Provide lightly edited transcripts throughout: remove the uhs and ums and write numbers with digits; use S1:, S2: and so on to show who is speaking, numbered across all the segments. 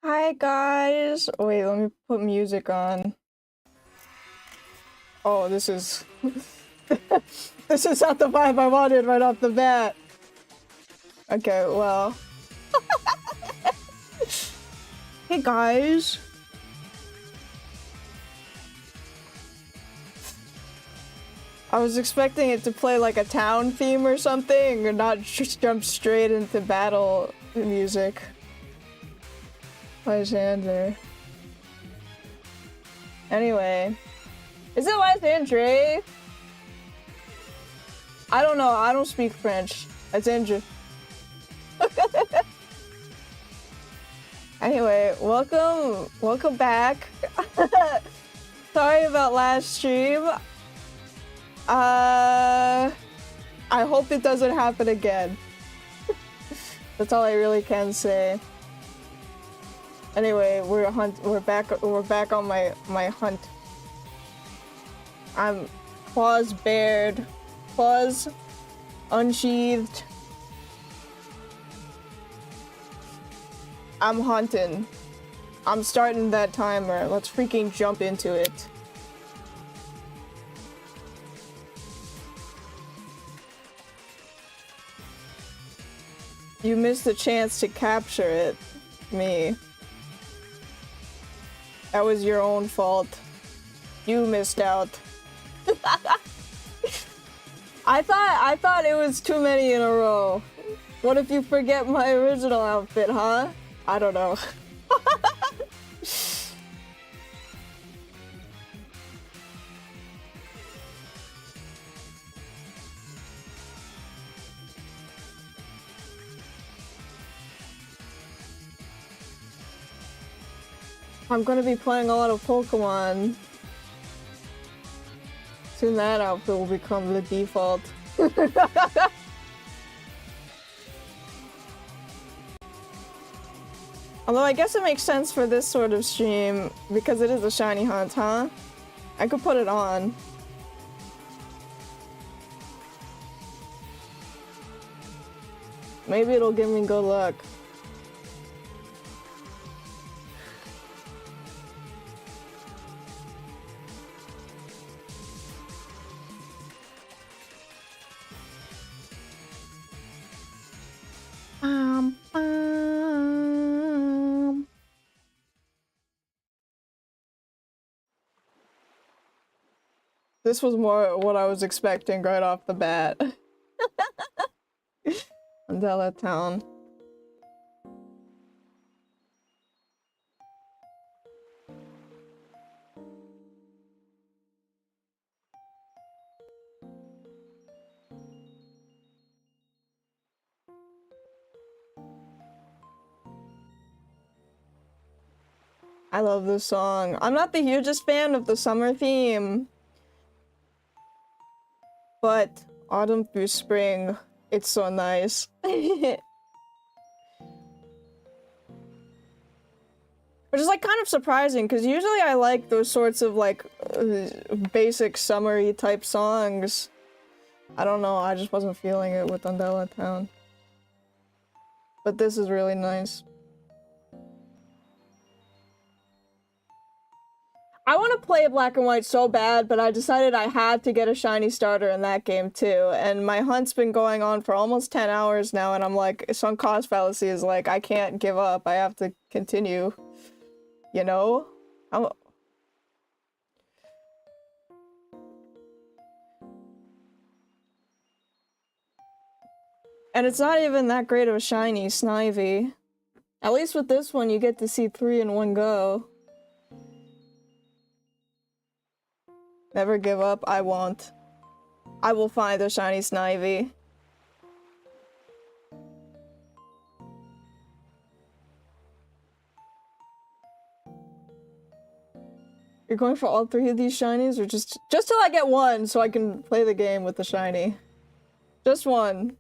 S1: Hi guys! Wait, let me put music on. Oh, this is... this is not the vibe I wanted right off the bat. Okay, well... Hey guys! I was expecting it to play like a town theme or something, or not just jump straight into battle music. Lysander. Anyway. Is it Lysander? I don't know, I don't speak French. Lysander. Anyway, welcome back. Sorry about last stream. I hope it doesn't happen again. That's all I really can say. Anyway, we're back on my hunt. I'm claws bared, claws unsheathed. I'm hunting. I'm starting that timer. Let's freaking jump into it. You missed the chance to capture it, me. That was your own fault. You missed out. I thought it was too many in a row. What if you forget my original outfit, huh? I don't know. I'm gonna be playing a lot of Pokemon. Soon that outfit will become the default. Although I guess it makes sense for this sort of stream because it is a shiny hunt, huh? I could put it on. Maybe it'll give me good luck. This was more what I was expecting right off the bat. Mandela Town. I love this song. I'm not the hugest fan of the summer theme, but autumn through spring, it's so nice. Which is like kind of surprising because usually I like those sorts of like basic summery type songs. I don't know, I just wasn't feeling it with Mandela Town. But this is really nice. I want to play Black and White so bad, but I decided I had to get a shiny starter in that game too. And my hunt's been going on for almost 10 hours now, and I'm like, sunk cost fallacy is like, I can't give up. I have to continue. You know? And it's not even that great of a shiny Snivy. At least with this one, you get to see 3 in one go. Never give up, I won't. I will find a shiny Snivy. You're going for all 3 of these shinies, or just till I get one so I can play the game with the shiny? Just one.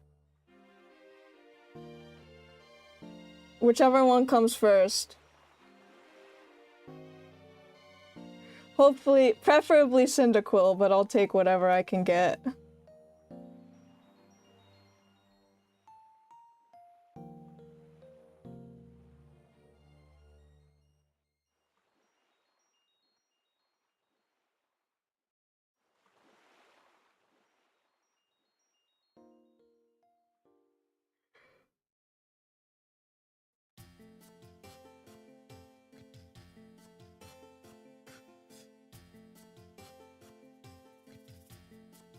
S1: Whichever one comes first. Hopefully, preferably Cyndaquil, but I'll take whatever I can get.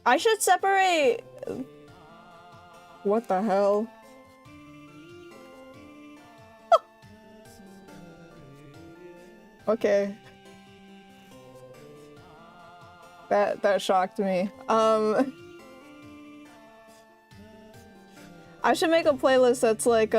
S1: I should separate... What the hell? Okay. That shocked me. I should make a playlist that's like,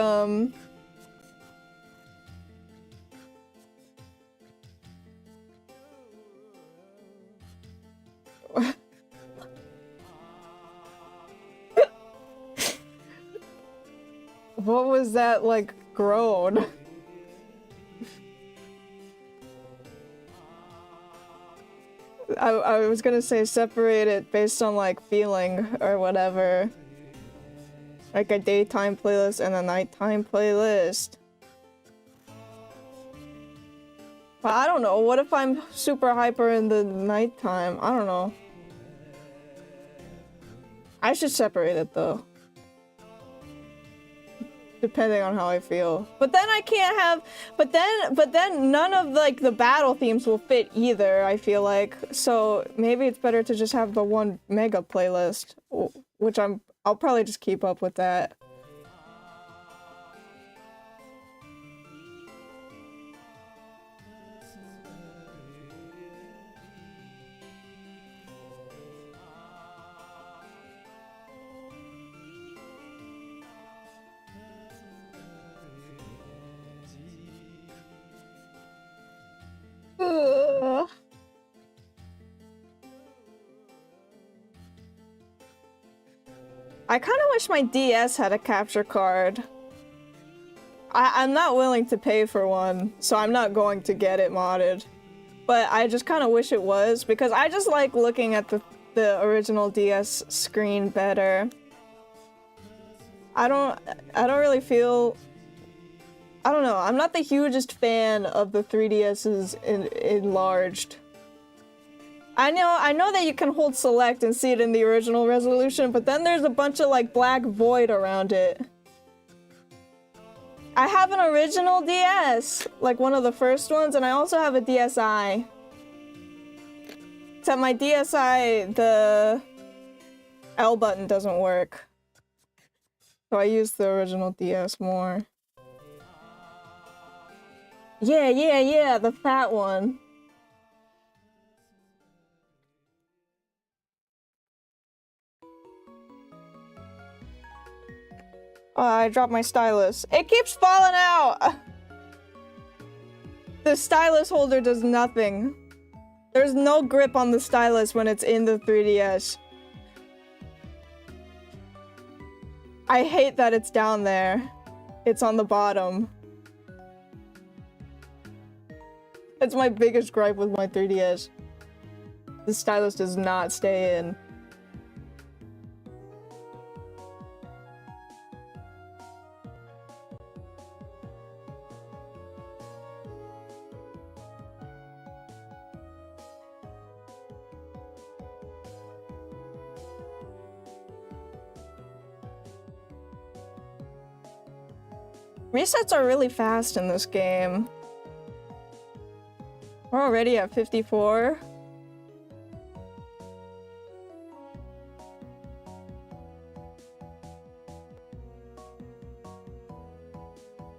S1: what was that, like, groan? I was gonna say separate it based on, like, feeling or whatever. Like a daytime playlist and a nighttime playlist. But I don't know, what if I'm super hyper in the nighttime? I don't know. I should separate it though. Depending on how I feel. But then I can't have, but then none of like the battle themes will fit either, I feel like. So maybe it's better to just have the one mega playlist, which I'll probably just keep up with that. I kind of wish my DS had a capture card. I'm not willing to pay for one, so I'm not going to get it modded. But I just kind of wish it was, because I just like looking at the original DS screen better. I don't really feel... I don't know, I'm not the hugest fan of the 3DS's enlarged. I know that you can hold select and see it in the original resolution, but then there's a bunch of like black void around it. I have an original DS, like one of the first ones, and I also have a DSi. Except my DSi, the L button doesn't work. So I use the original DS more. Yeah, the fat one. Oh, I dropped my stylus. It keeps falling out! The stylus holder does nothing. There's no grip on the stylus when it's in the 3DS. I hate that it's down there. It's on the bottom. That's my biggest gripe with my 3DS. The stylus does not stay in. Resets are really fast in this game. We're already at 54.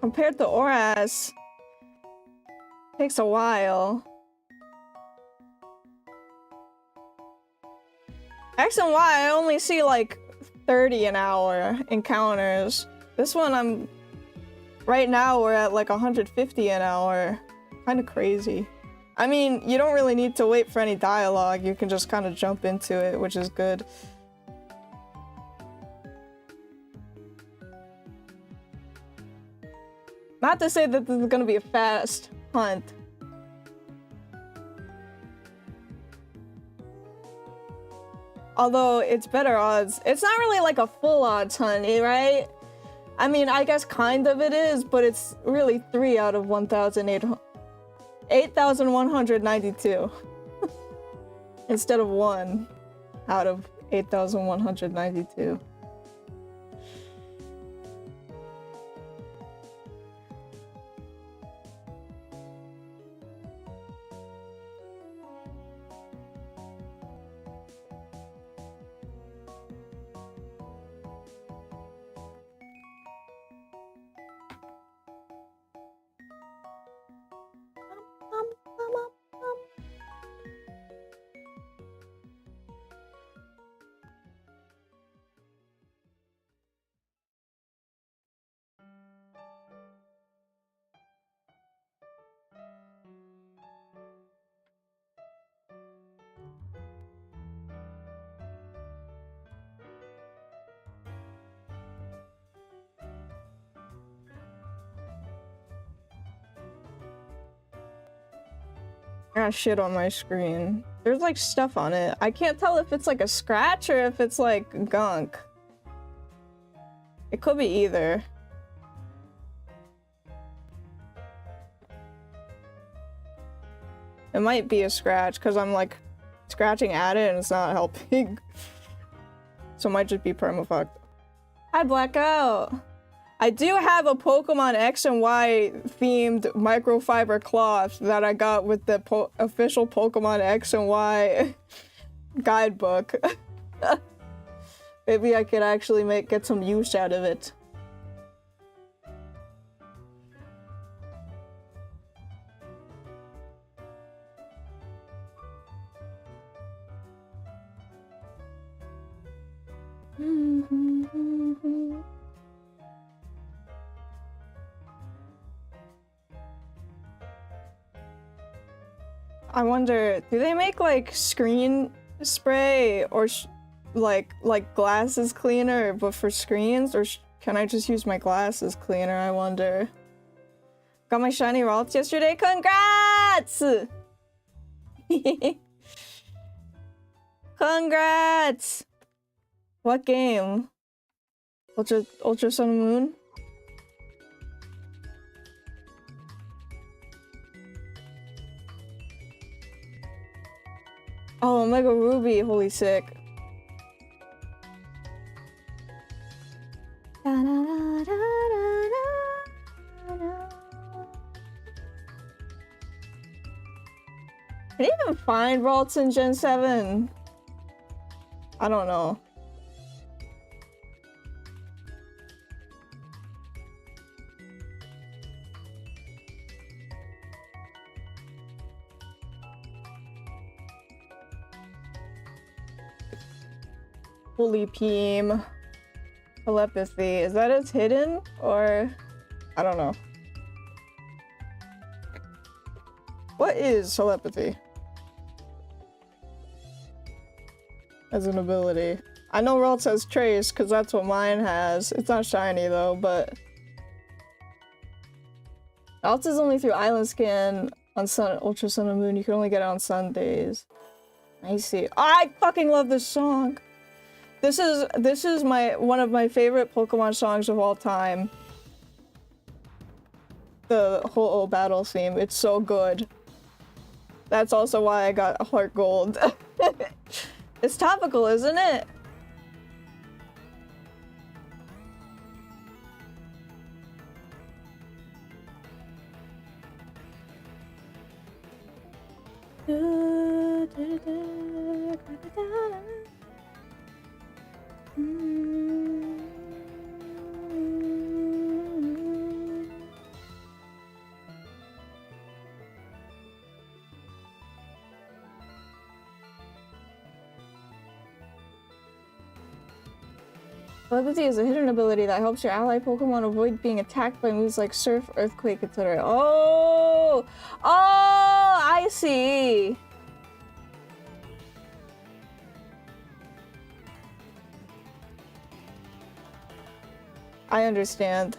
S1: Compared to ORAS, takes a while. X and Y, I only see like 30 an hour encounters. This one right now we're at like 150 an hour. Kind of crazy. I mean, you don't really need to wait for any dialogue. You can just kind of jump into it, which is good. Not to say that this is gonna be a fast hunt. Although, it's better odds. It's not really like a full odds hunt, right? I mean, I guess kind of it is, but it's really 3 out of 8,192. Instead of 1 out of 8,192. I got shit on my screen. There's like stuff on it. I can't tell if it's like a scratch or if it's like gunk. It could be either. It might be a scratch because I'm like scratching at it and it's not helping. So it might just be permafucked. Hi, Blackout. I do have a Pokemon X and Y themed microfiber cloth that I got with the official Pokemon X and Y guidebook. Maybe I could actually get some use out of it. I wonder, do they make like screen spray or like glasses cleaner but for screens, or can I just use my glasses cleaner? I wonder. Got my shiny Ralts yesterday. Congrats! Congrats! What game? Ultra Sun and Moon? Oh, Omega Ruby, holy sick. Can you even find Ralts in Gen 7? I don't know. Holy Peem. Telepathy. Is that its hidden? Or... I don't know. What is telepathy? As an ability. I know Ralts has Trace, because that's what mine has. It's not shiny though, but... Ralts is only through Island Scan on Ultra Sun and Moon. You can only get it on Sundays. I see. I fucking love this song! This is one of my favorite Pokemon songs of all time. The whole battle theme, it's so good. That's also why I got Heart Gold. It's topical, isn't it? Telepathy is a hidden ability that helps your ally Pokemon avoid being attacked by moves like Surf, Earthquake, etc. Oh! Oh! I see! I understand.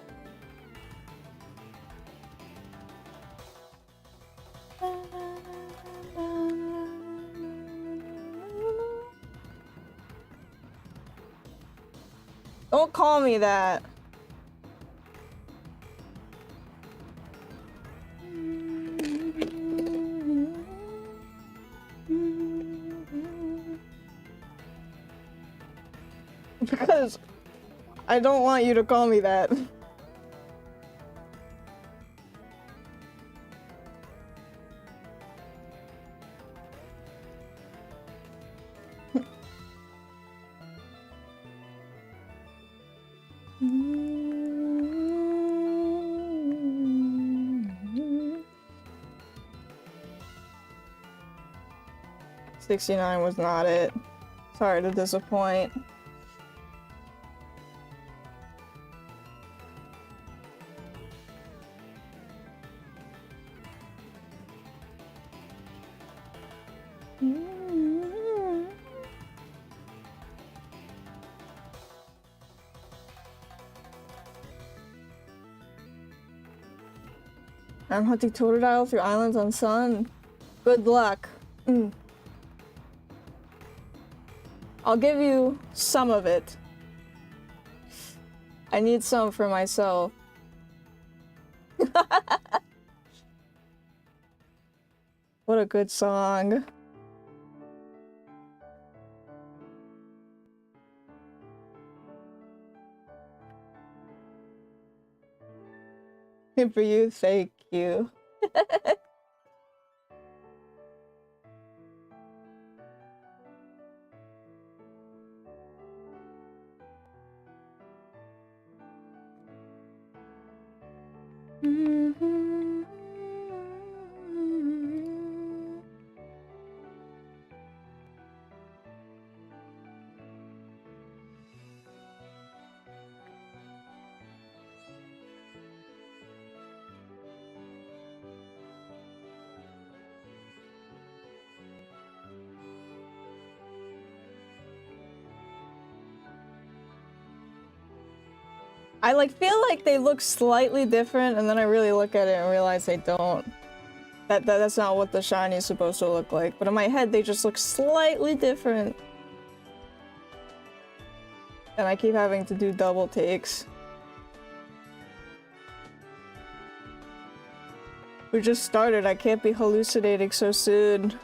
S1: Don't call me that. Because I don't want you to call me that. $69 was not it. Sorry to disappoint. I'm hunting Totodile through islands on Sun. Good luck. I'll give you some of it. I need some for myself. What a good song. And for you, thank you. I like feel like they look slightly different, and then I really look at it and realize they don't. That's not what the shiny is supposed to look like. But in my head, they just look slightly different. And I keep having to do double takes. We just started. I can't be hallucinating so soon.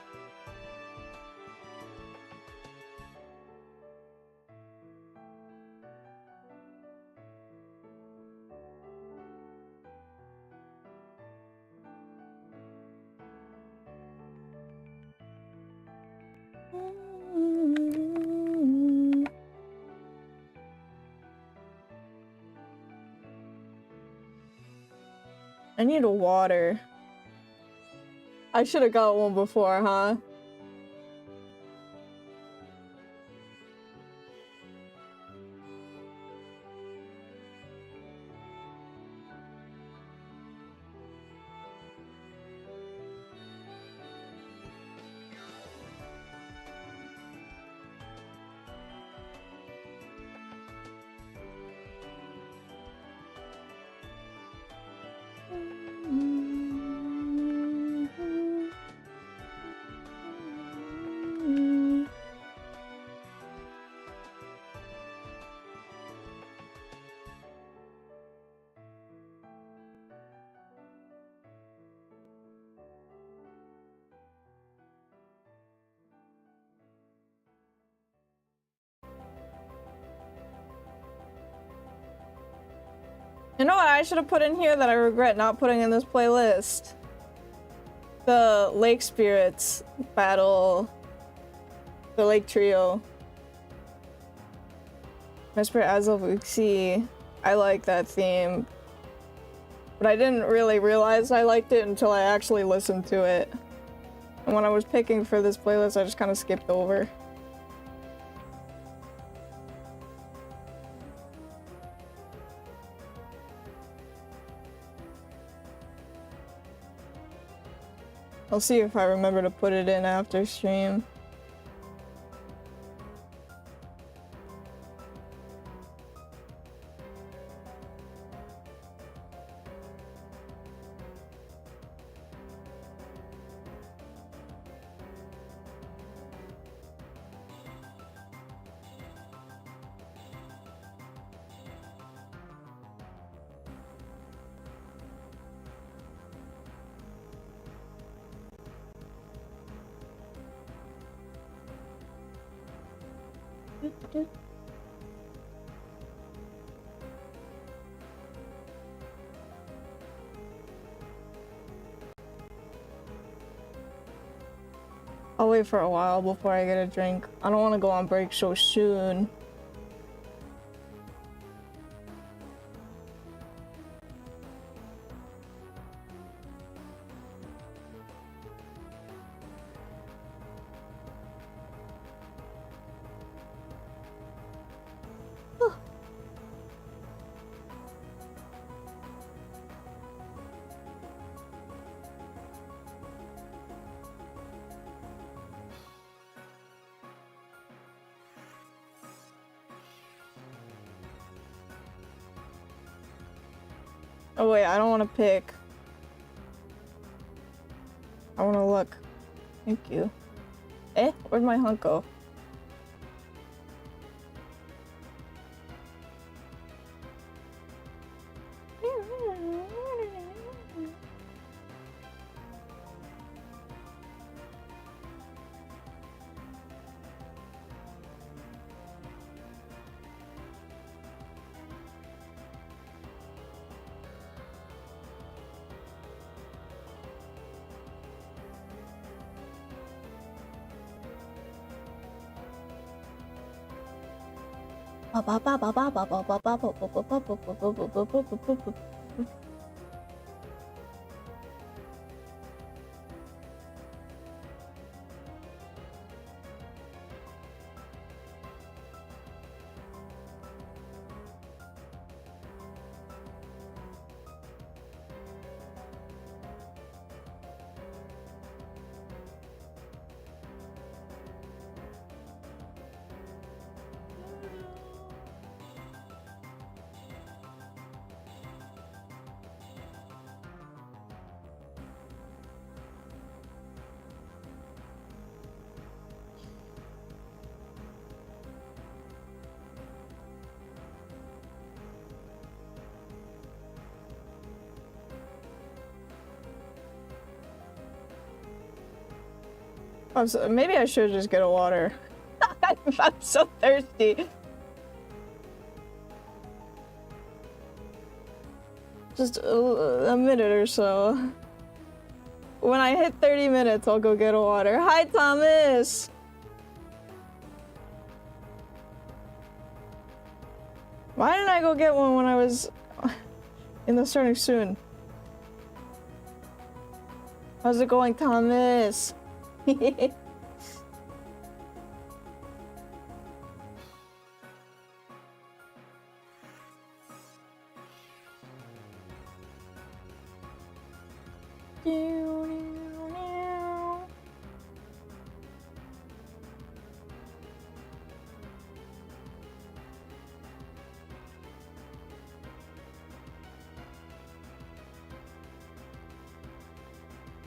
S1: I need a water. I should have got one before, huh? You know what I should have put in here that I regret not putting in this playlist? The Lake Spirits battle. The Lake Trio. Mesper Azelvuxi. I like that theme. But I didn't really realize I liked it until I actually listened to it. And when I was picking for this playlist, I just kind of skipped over. I'll see if I remember to put it in after stream. I'll wait for a while before I get a drink. I don't want to go on break so soon. Oh wait, I don't want to pick. I want to look. Thank you. Eh? Where'd my hunt go? Maybe I should just get a water. I'm so thirsty. Just a minute or so. When I hit 30 minutes, I'll go get a water. Hi, Thomas! Why didn't I go get one when I was in the starting soon? How's it going, Thomas?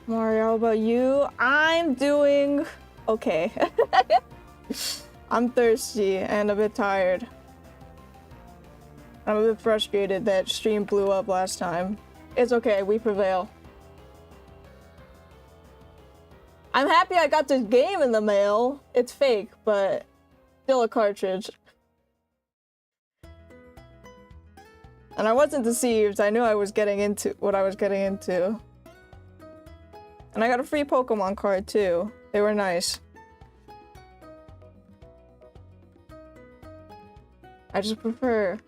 S1: Mario, how about you? I'm doing okay. I'm thirsty and a bit tired. I'm a bit frustrated that stream blew up last time. It's okay, we prevail. I'm happy I got this game in the mail. It's fake, but still a cartridge. And I wasn't deceived. I knew I was getting into what I was getting into. And I got a free Pokemon card too. They were nice. I just prefer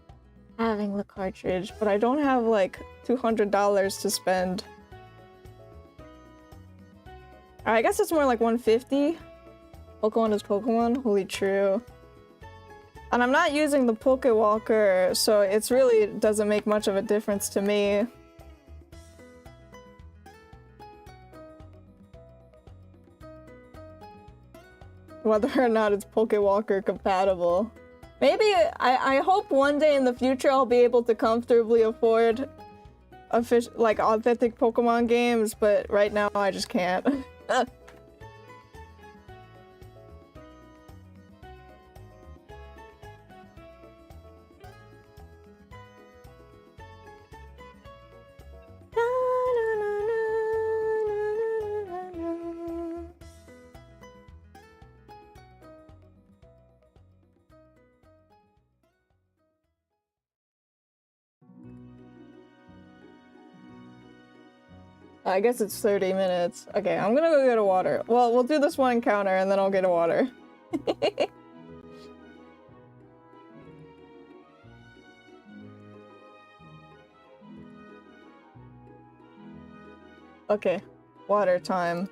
S1: having the cartridge, but I don't have like $200 to spend. I guess it's more like 150. Pokemon is Pokemon. Holy true. And I'm not using the Pokewalker, so it's really doesn't make much of a difference to me. Whether or not it's Pokewalker compatible. Maybe, I hope one day in the future I'll be able to comfortably afford like authentic Pokemon games, but right now I just can't. I guess it's 30 minutes. Okay, I'm gonna go get a water. Well, we'll do this one encounter and then I'll get a water. Okay, water time.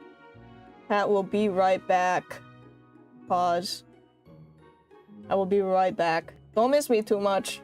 S1: Pat will be right back. Pause. I will be right back. Don't miss me too much.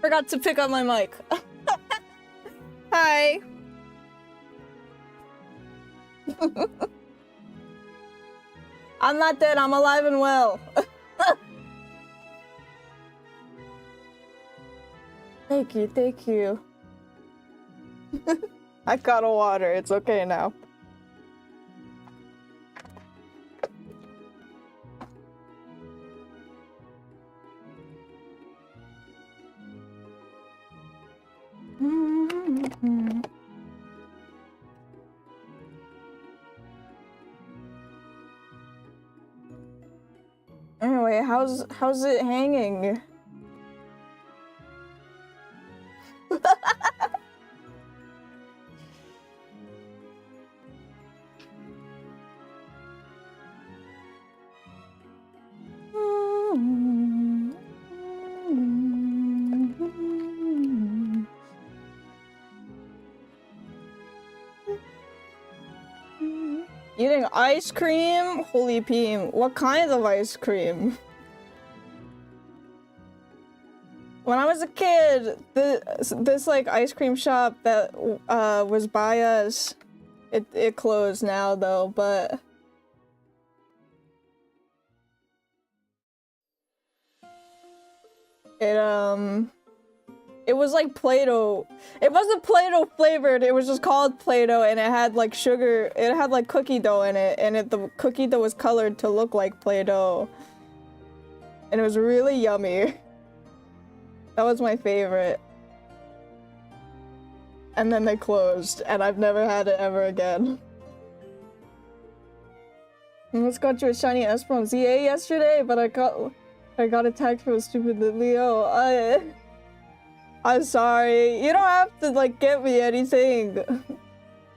S1: Forgot to pick up my mic. Hi. I'm not dead, I'm alive and well. Thank you, thank you. I got a water, it's okay now. Anyway, how's it hanging? Eating ice cream? Holy peem. What kind of ice cream? When I was a kid, this like ice cream shop that was by us, it closed now though, but it was like Play-Doh. It wasn't Play-Doh flavored, it was just called Play-Doh, and it had like sugar, it had like cookie dough in it, and the cookie dough was colored to look like Play-Doh. And it was really yummy. That was my favorite. and then they closed, and I've never had it ever again. I almost got you a shiny Esperon ZA yesterday, but I got attacked from a stupid Leo. I'm sorry. You don't have to like get me anything.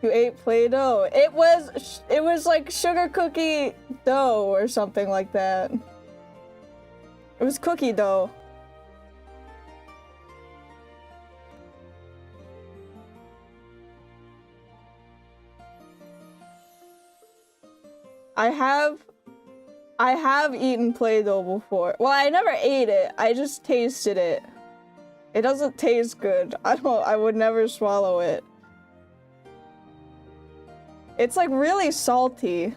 S1: You ate Play-Doh. It was like sugar cookie dough or something like that. It was cookie dough. I have eaten Play-Doh before. Well, I never ate it. I just tasted it. It doesn't taste good. I would never swallow it. It's like really salty.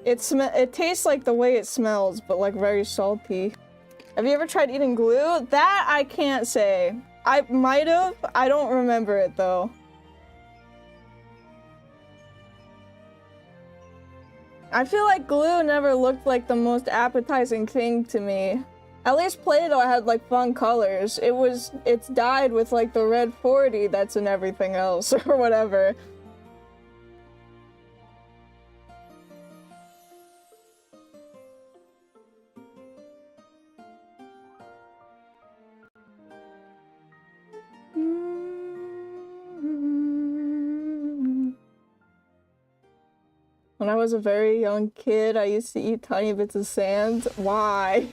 S1: It tastes like the way it smells, but like very salty. Have you ever tried eating glue? That I can't say. I might have. I don't remember it though. I feel like glue never looked like the most appetizing thing to me. At least Play-Doh had like fun colors. It's dyed with like the red 40 that's in everything else or whatever. When I was a very young kid, I used to eat tiny bits of sand. Why?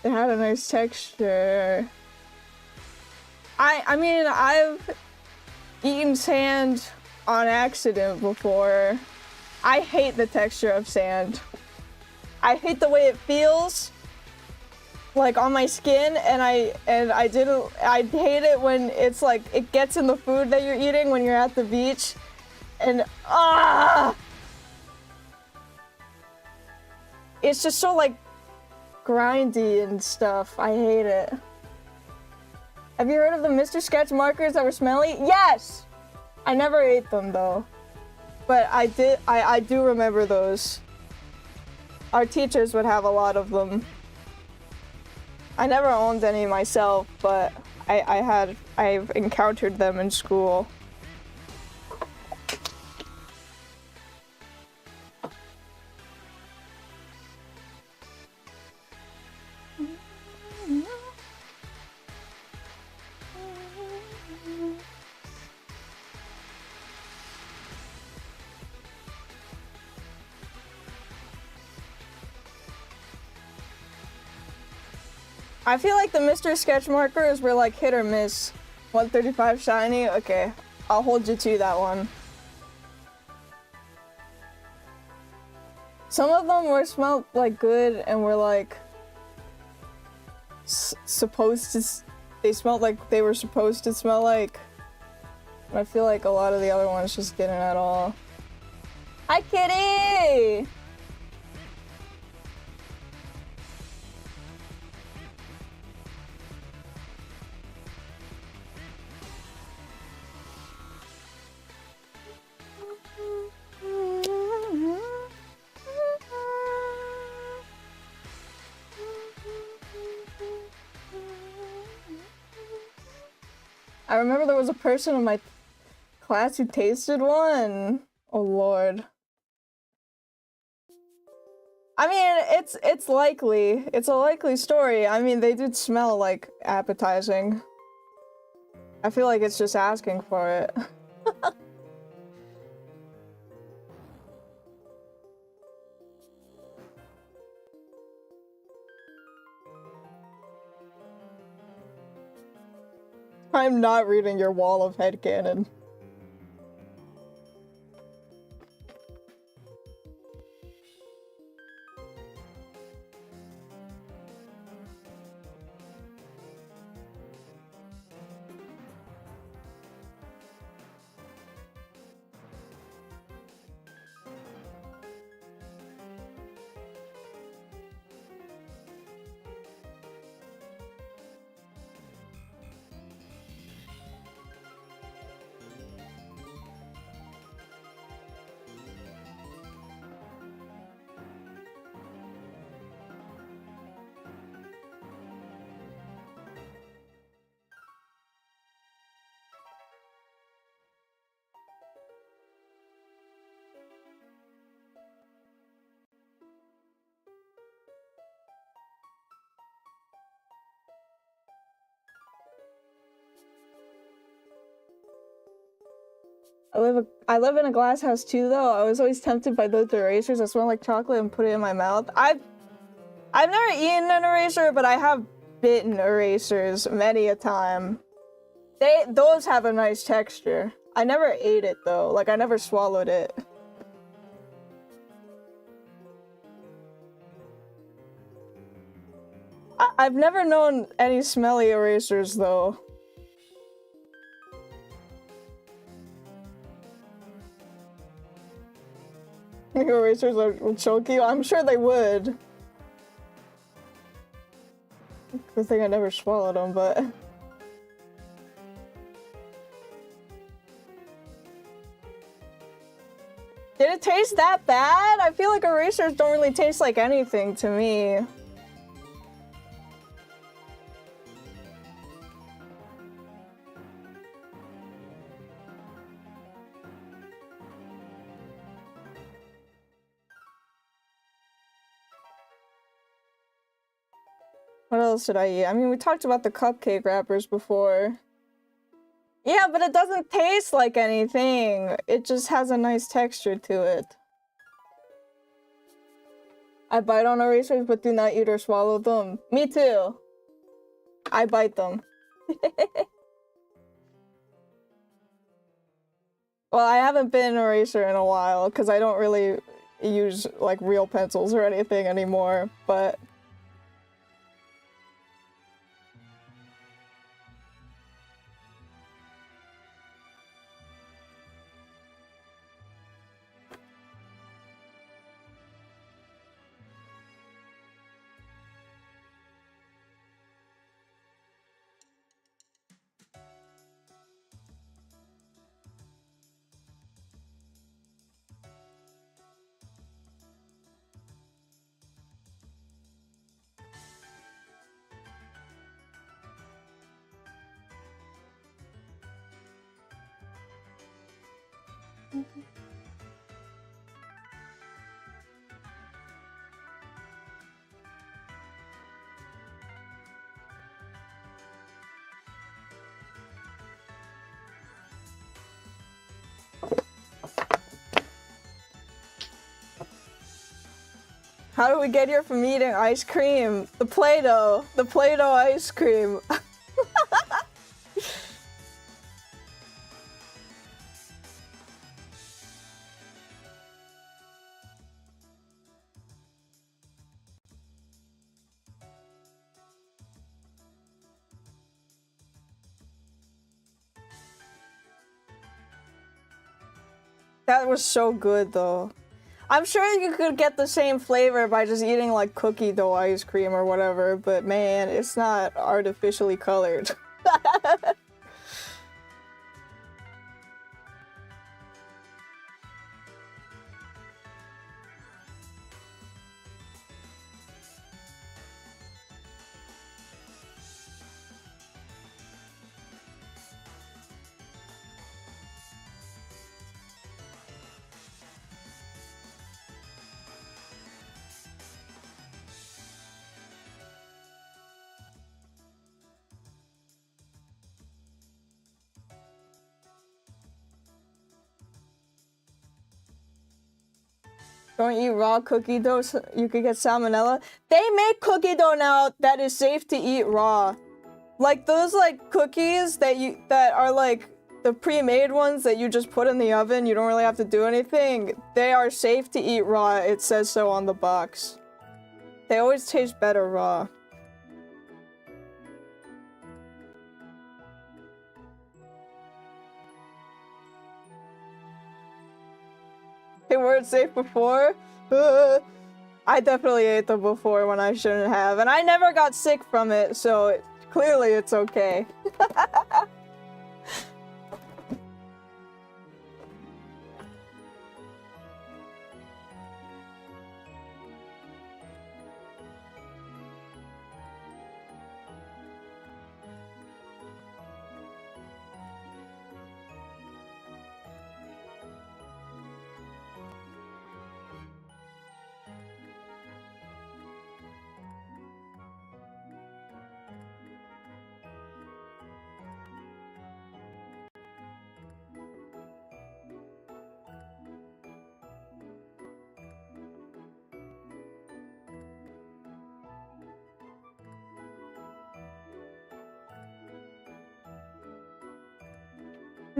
S1: It had a nice texture. I mean, I've eaten sand on accident before. I hate the texture of sand. I hate the way it feels, like on my skin, and I hate it when it's like it gets in the food that you're eating when you're at the beach, and it's just so like grindy and stuff. I hate it. Have you heard of the Mr. Sketch markers that were smelly? Yes! I never ate them though, but I do remember those. Our teachers would have a lot of them. I never owned any myself, but I've encountered them in school. I feel like the Mr. Sketch markers were like hit or miss. 135 shiny? Okay, I'll hold you to that one. Some of them smelled like good and were like they smelled like they were supposed to smell like. And I feel like a lot of the other ones just didn't at all. Hi, kitty! I remember there was a person in my class who tasted one. Oh lord. I mean, it's likely. It's a likely story. I mean, they did smell like appetizing. I feel like it's just asking for it. I'm not reading your wall of headcanon. I live in a glass house too, though. I was always tempted by those erasers that smell like chocolate and put it in my mouth. I've never eaten an eraser, but I have bitten erasers many a time. Those have a nice texture. I never ate it though. Like I never swallowed it. I've never known any smelly erasers though. Erasers will choke you? I'm sure they would. Good thing I never swallowed them, but... Did it taste that bad? I feel like erasers don't really taste like anything to me. What else did I eat? I mean, we talked about the cupcake wrappers before. Yeah, but it doesn't taste like anything. It just has a nice texture to it. I bite on erasers, but do not eat or swallow them. Me too. I bite them. Well, I haven't been an eraser in a while, because I don't really use, like, real pencils or anything anymore, but... How do we get here from eating ice cream? The Play-Doh ice cream. That was so good though. I'm sure you could get the same flavor by just eating like cookie dough ice cream or whatever, but man, it's not artificially colored. Don't eat raw cookie dough, so you could get salmonella. They make cookie dough now that is safe to eat raw. Like those like cookies that are like the pre-made ones that you just put in the oven, you don't really have to do anything. They are safe to eat raw, it says so on the box. They always taste better raw. They weren't safe before? I definitely ate them before when I shouldn't have, and I never got sick from it, so clearly it's okay.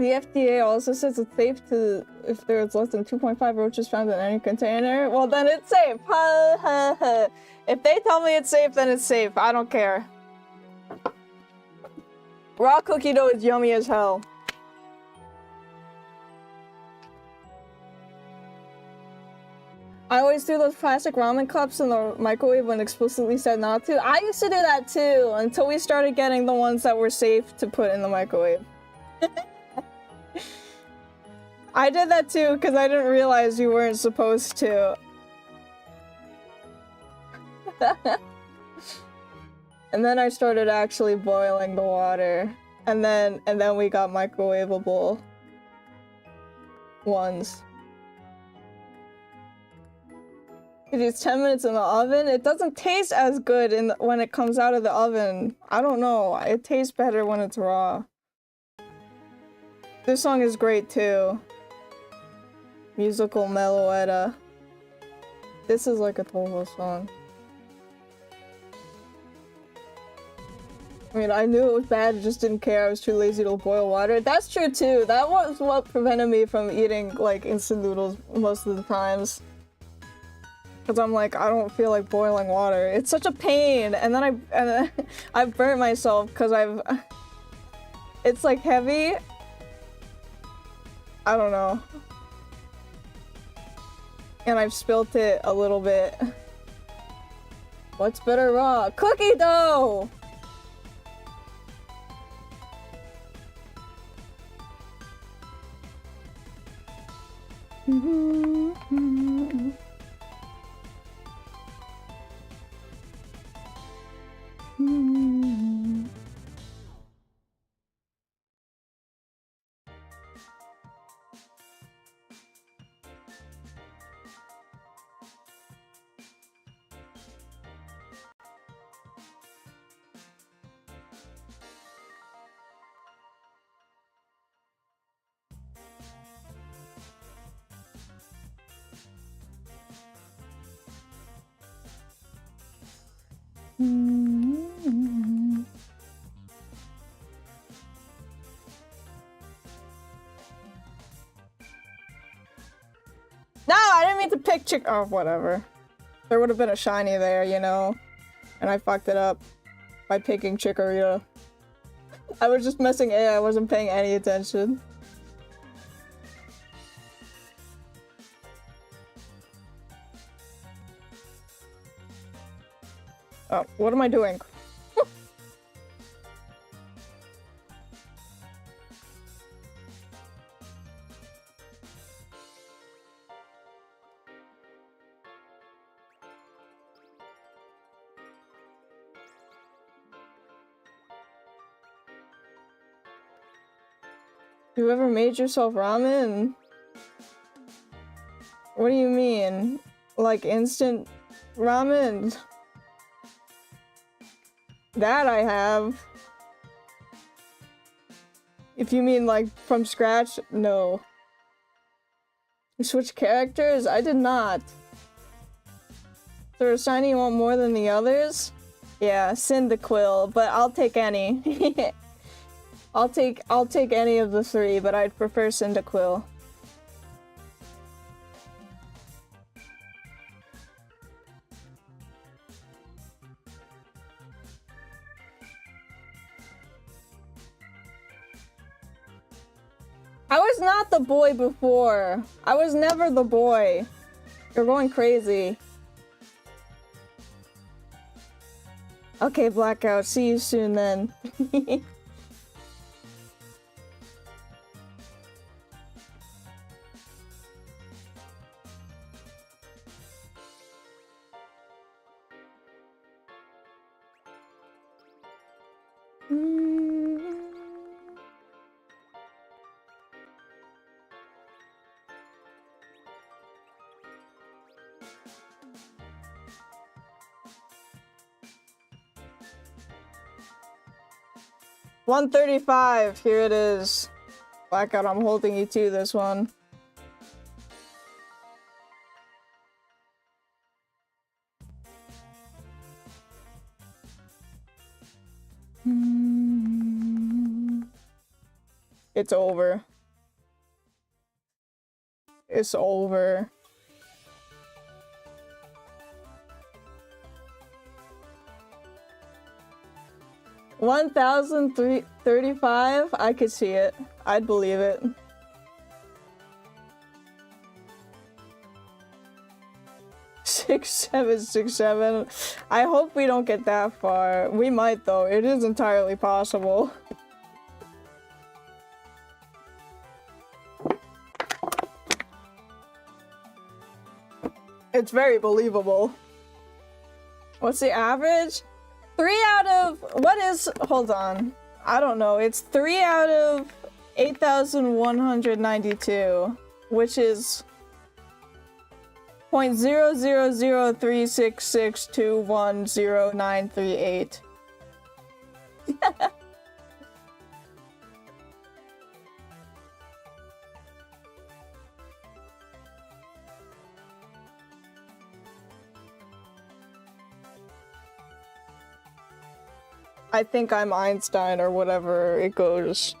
S1: The FDA also says it's safe to if there's less than 2.5 roaches found in any container. Well, then it's safe. Ha ha ha. If they tell me it's safe, then it's safe. I don't care. Raw cookie dough is yummy as hell. I always threw those plastic ramen cups in the microwave when explicitly said not to. I used to do that too, until we started getting the ones that were safe to put in the microwave. I did that too, because I didn't realize you weren't supposed to. And then I started actually boiling the water. And then we got microwavable ones. It's 10 minutes in the oven. It doesn't taste as good when it comes out of the oven. I don't know. It tastes better when it's raw. This song is great too. Musical Meloetta. This is like a total song. I mean, I knew it was bad, I just didn't care. I was too lazy to boil water. That's true too. That was what prevented me from eating like instant noodles most of the times. Cause I'm like, I don't feel like boiling water. It's such a pain. And then I've burnt myself because it's like heavy. I don't know. And I've spilt it a little bit. What's better raw? Cookie dough! No, I didn't mean to pick chick- oh, whatever. There would have been a shiny there, you know? And I fucked it up by picking Chikorita. I was just messing A, I wasn't paying any attention. Oh, what am I doing? You ever made yourself ramen? What do you mean? Like instant ramen? That I have. If you mean like from scratch, no. You switch characters? I did not. Is there a shiny you want more than the others? Yeah, Cyndaquil, but I'll take any. I'll take any of the three, but I'd prefer Cyndaquil. I was not the boy before. I was never the boy. You're going crazy. Okay, Blackout. See you soon then. $135. Here it is. Blackout, I'm holding you to this one. It's over. It's over. $1,035? I could see it. I'd believe it. $6,767. I hope we don't get that far. We might though. It is entirely possible. It's very believable. What's the average? 3 out of... What is... Hold on. I don't know. It's 3 out of 8,192. Which is... 0.000366210,938. I think I'm Einstein or whatever it goes.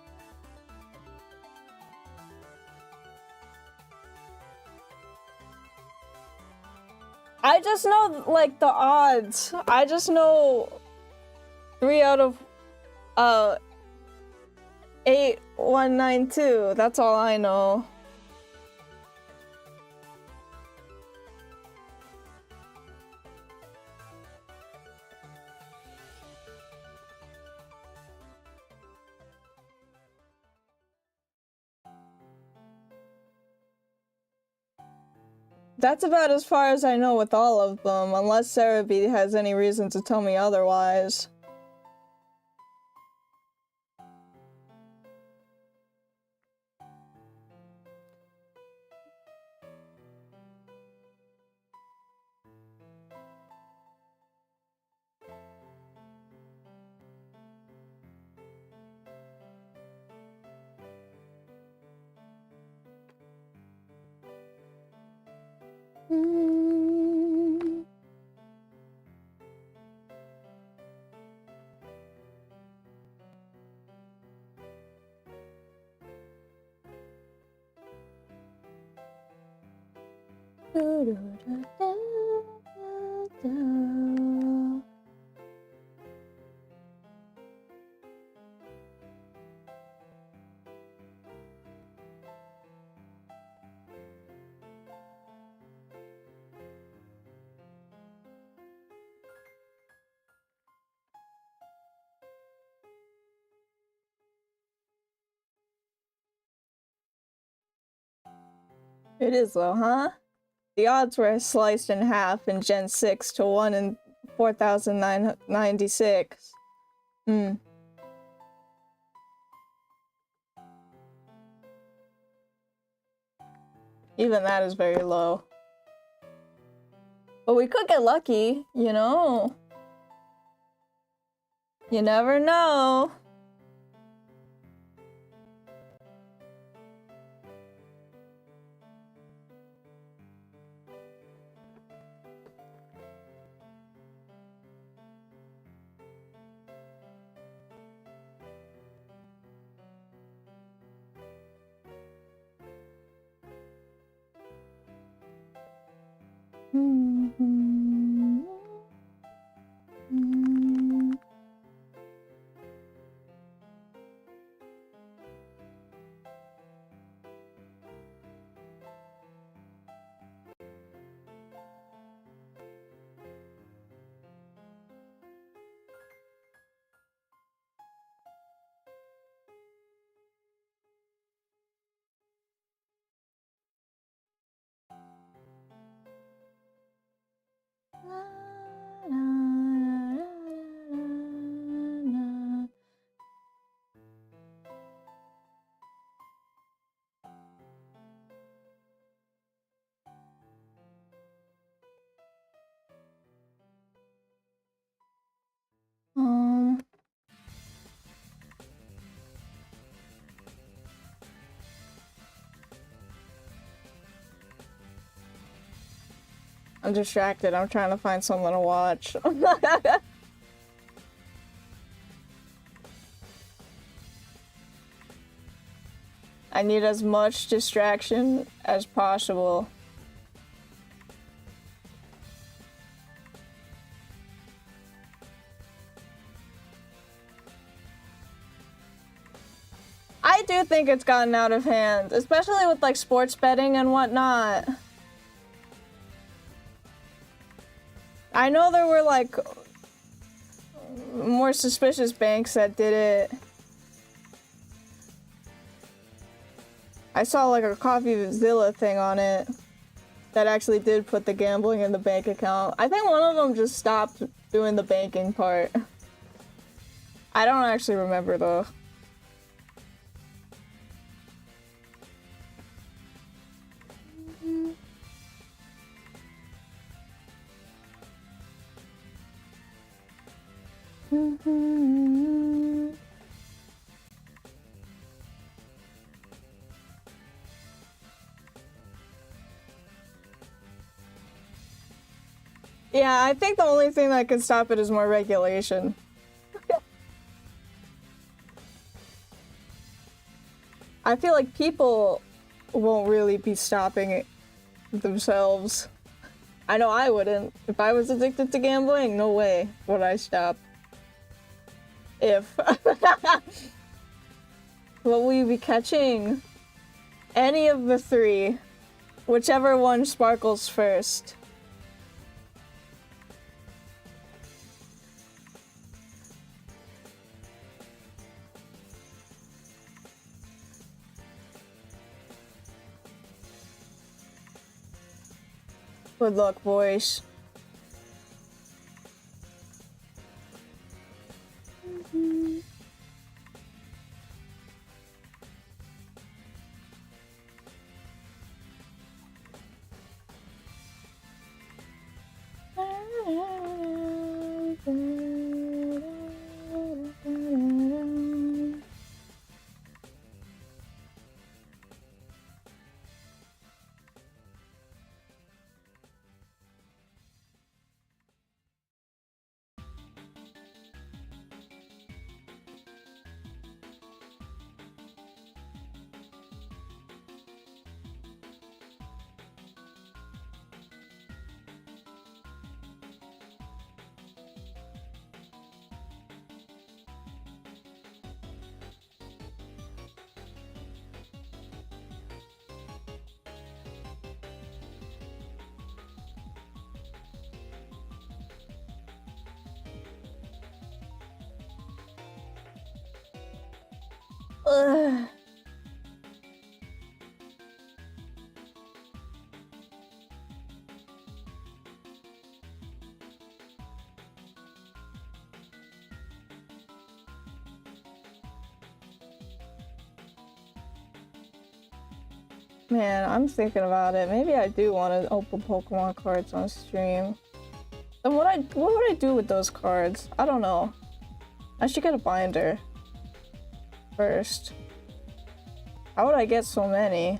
S1: I just know, like, the odds. I just know 3 out of 8,192. That's all I know. That's about as far as I know with all of them, unless Sarah B has any reason to tell me otherwise. It is though, huh? The odds were sliced in half in Gen 6 to 1 in 4,996. Hmm. Even that is very low. But we could get lucky, you know? You never know. I'm distracted. I'm trying to find something to watch. I I need as much distraction as possible. I do think it's gotten out of hand, especially with like sports betting and whatnot. I know there were like more suspicious banks that did it. I saw like a CoffeeZilla thing on it that actually did put the gambling in the bank account. I think one of them just stopped doing the banking part. I don't actually remember though. Yeah, I think the only thing that can stop it is more regulation. I feel like people won't really be stopping it themselves. I know I wouldn't. If I was addicted to gambling, no way would I stop. If. What will you be catching? Any of the three. Whichever one sparkles first. Good luck, boys. Ugh. Man, I'm thinking about it. Maybe I do want to open Pokemon cards on stream. Then what would I do with those cards? I don't know. I should get a binder first. How would I get so many?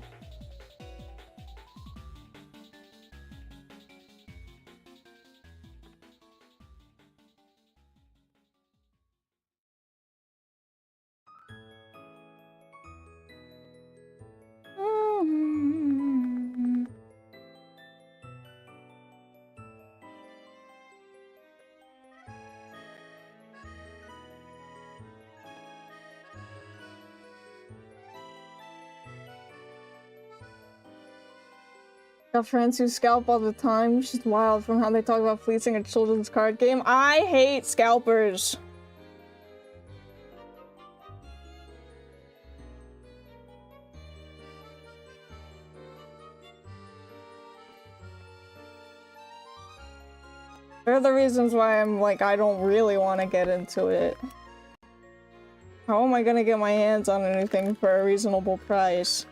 S1: Got friends who scalp all the time. It's just wild from how they talk about fleecing a children's card game. I hate scalpers. They're the reasons why I'm like, I don't really want to get into it. How am I gonna get my hands on anything for a reasonable price?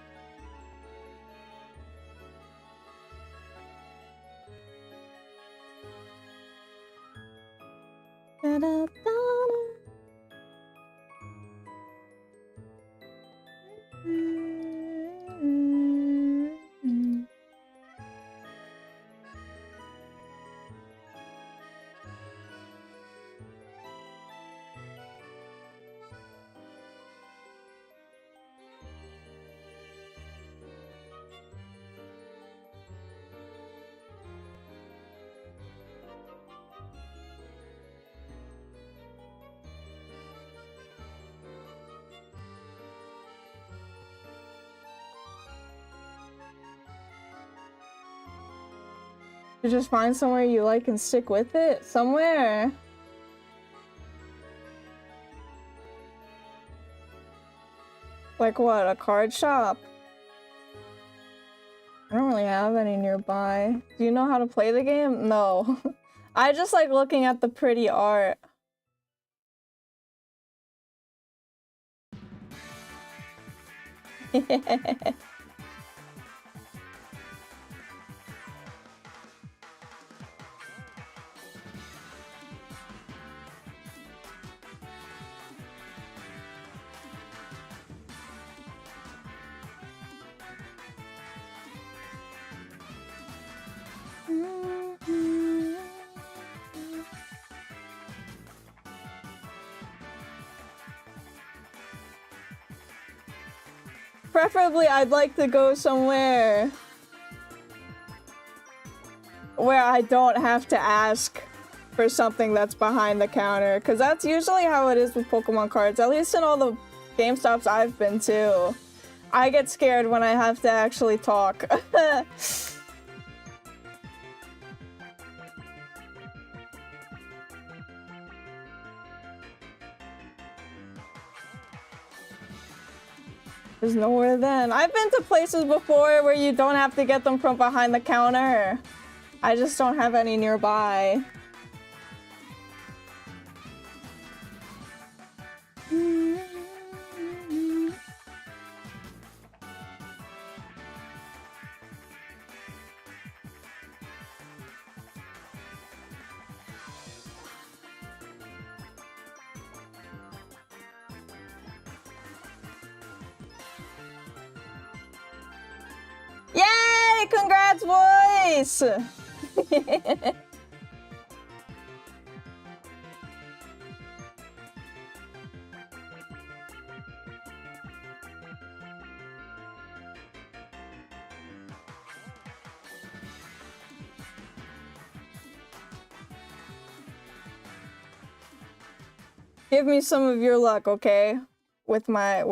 S1: You just find somewhere you like and stick with it? Somewhere. Like what? A card shop? I don't really have any nearby. Do you know how to play the game? No. I just like looking at the pretty art. Preferably, I'd like to go somewhere where I don't have to ask for something that's behind the counter, because that's usually how it is with Pokemon cards, at least in all the GameStops I've been to. I get scared when I have to actually talk. There's nowhere then. I've been to places before where you don't have to get them from behind the counter. I just don't have any nearby. Yay! Congrats, boys! Give me some of your luck, okay? With my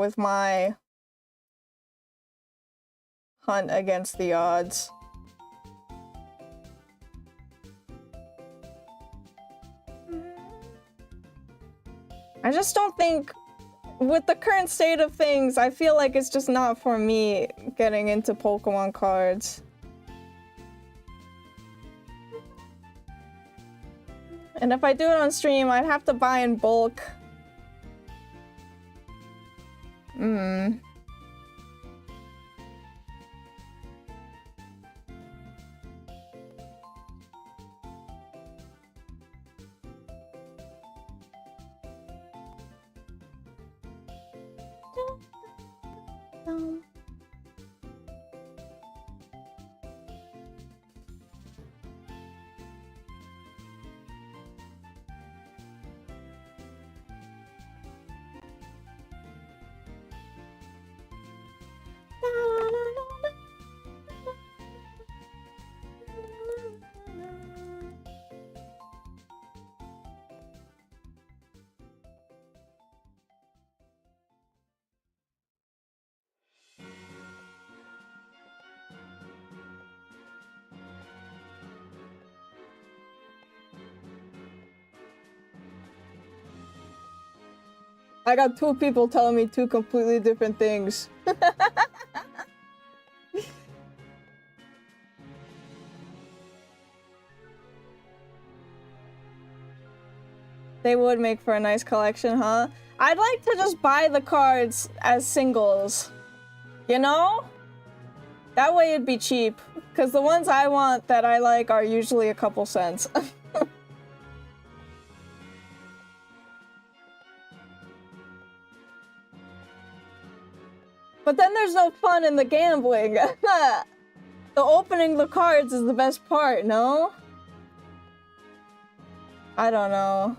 S1: hunt against the odds. I just don't think, with the current state of things, I feel like it's just not for me getting into Pokemon cards. And if I do it on stream, I'd have to buy in bulk. I got two people telling me two completely different things. They would make for a nice collection, huh? I'd like to just buy the cards as singles. You know? That way it'd be cheap. Because the ones I want that I like are usually a couple cents. But then there's no fun in the gambling. The opening the cards is the best part, no? I don't know.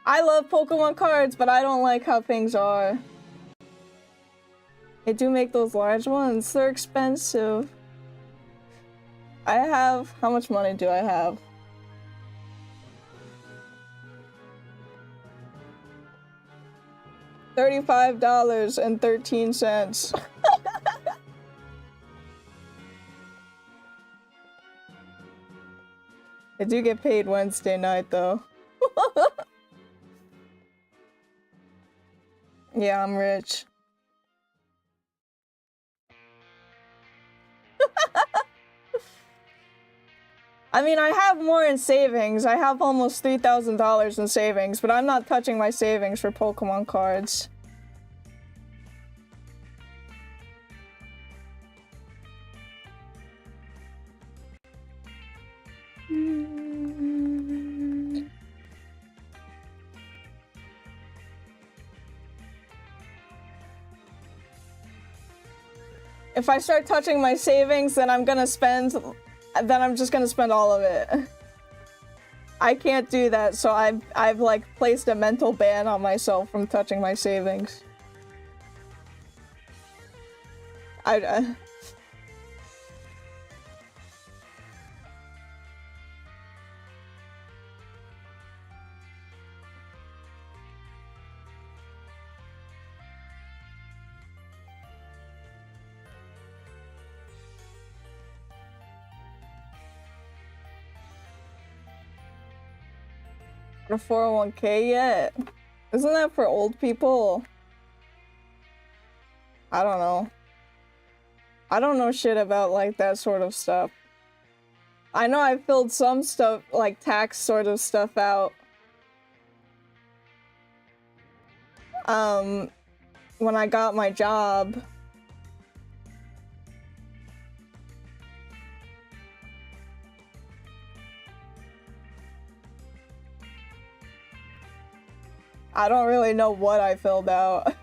S1: I love Pokemon cards, but I don't like how things are. They do make those large ones. They're expensive. I have... How much money do I have? $35.13. I do get paid Wednesday night, though. Yeah, I'm rich. I mean, I have more in savings. I have almost $3,000 in savings, but I'm not touching my savings for Pokemon cards. If I start touching my savings, then I'm just gonna spend all of it. I can't do that, so I've like placed a mental ban on myself from touching my savings. A 401k yet? Isn't that for old people? I don't know. I don't know shit about like that sort of stuff. I know I filled some stuff, like tax sort of stuff out. When I got my job. I don't really know what I filled out.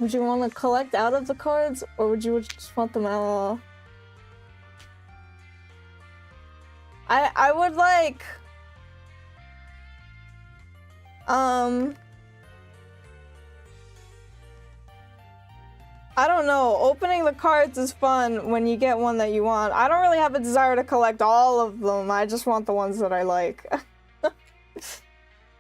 S1: Would you want to collect out of the cards, or would you just want them all? I would like... I don't know. Opening the cards is fun when you get one that you want. I don't really have a desire to collect all of them. I just want the ones that I like.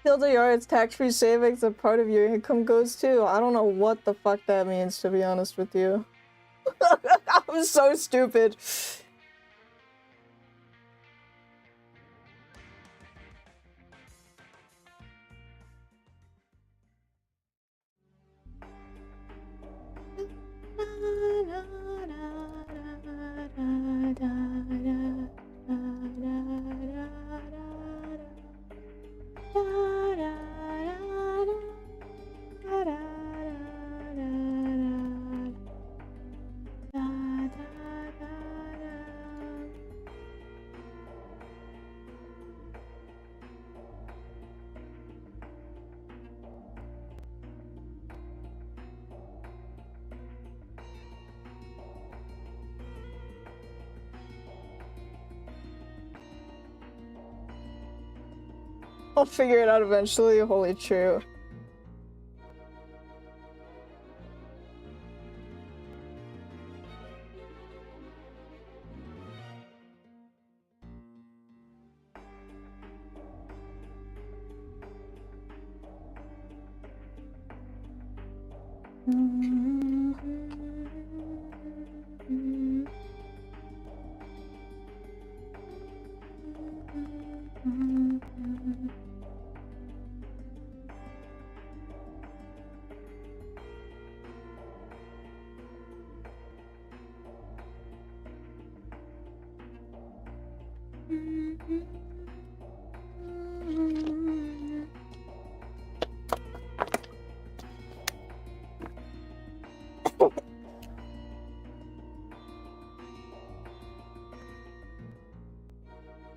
S1: Hilda Yard's tax-free savings, a part of your income goes to. I don't know what the fuck that means, to be honest with you. I'm so stupid. I'll figure it out eventually. Holy true.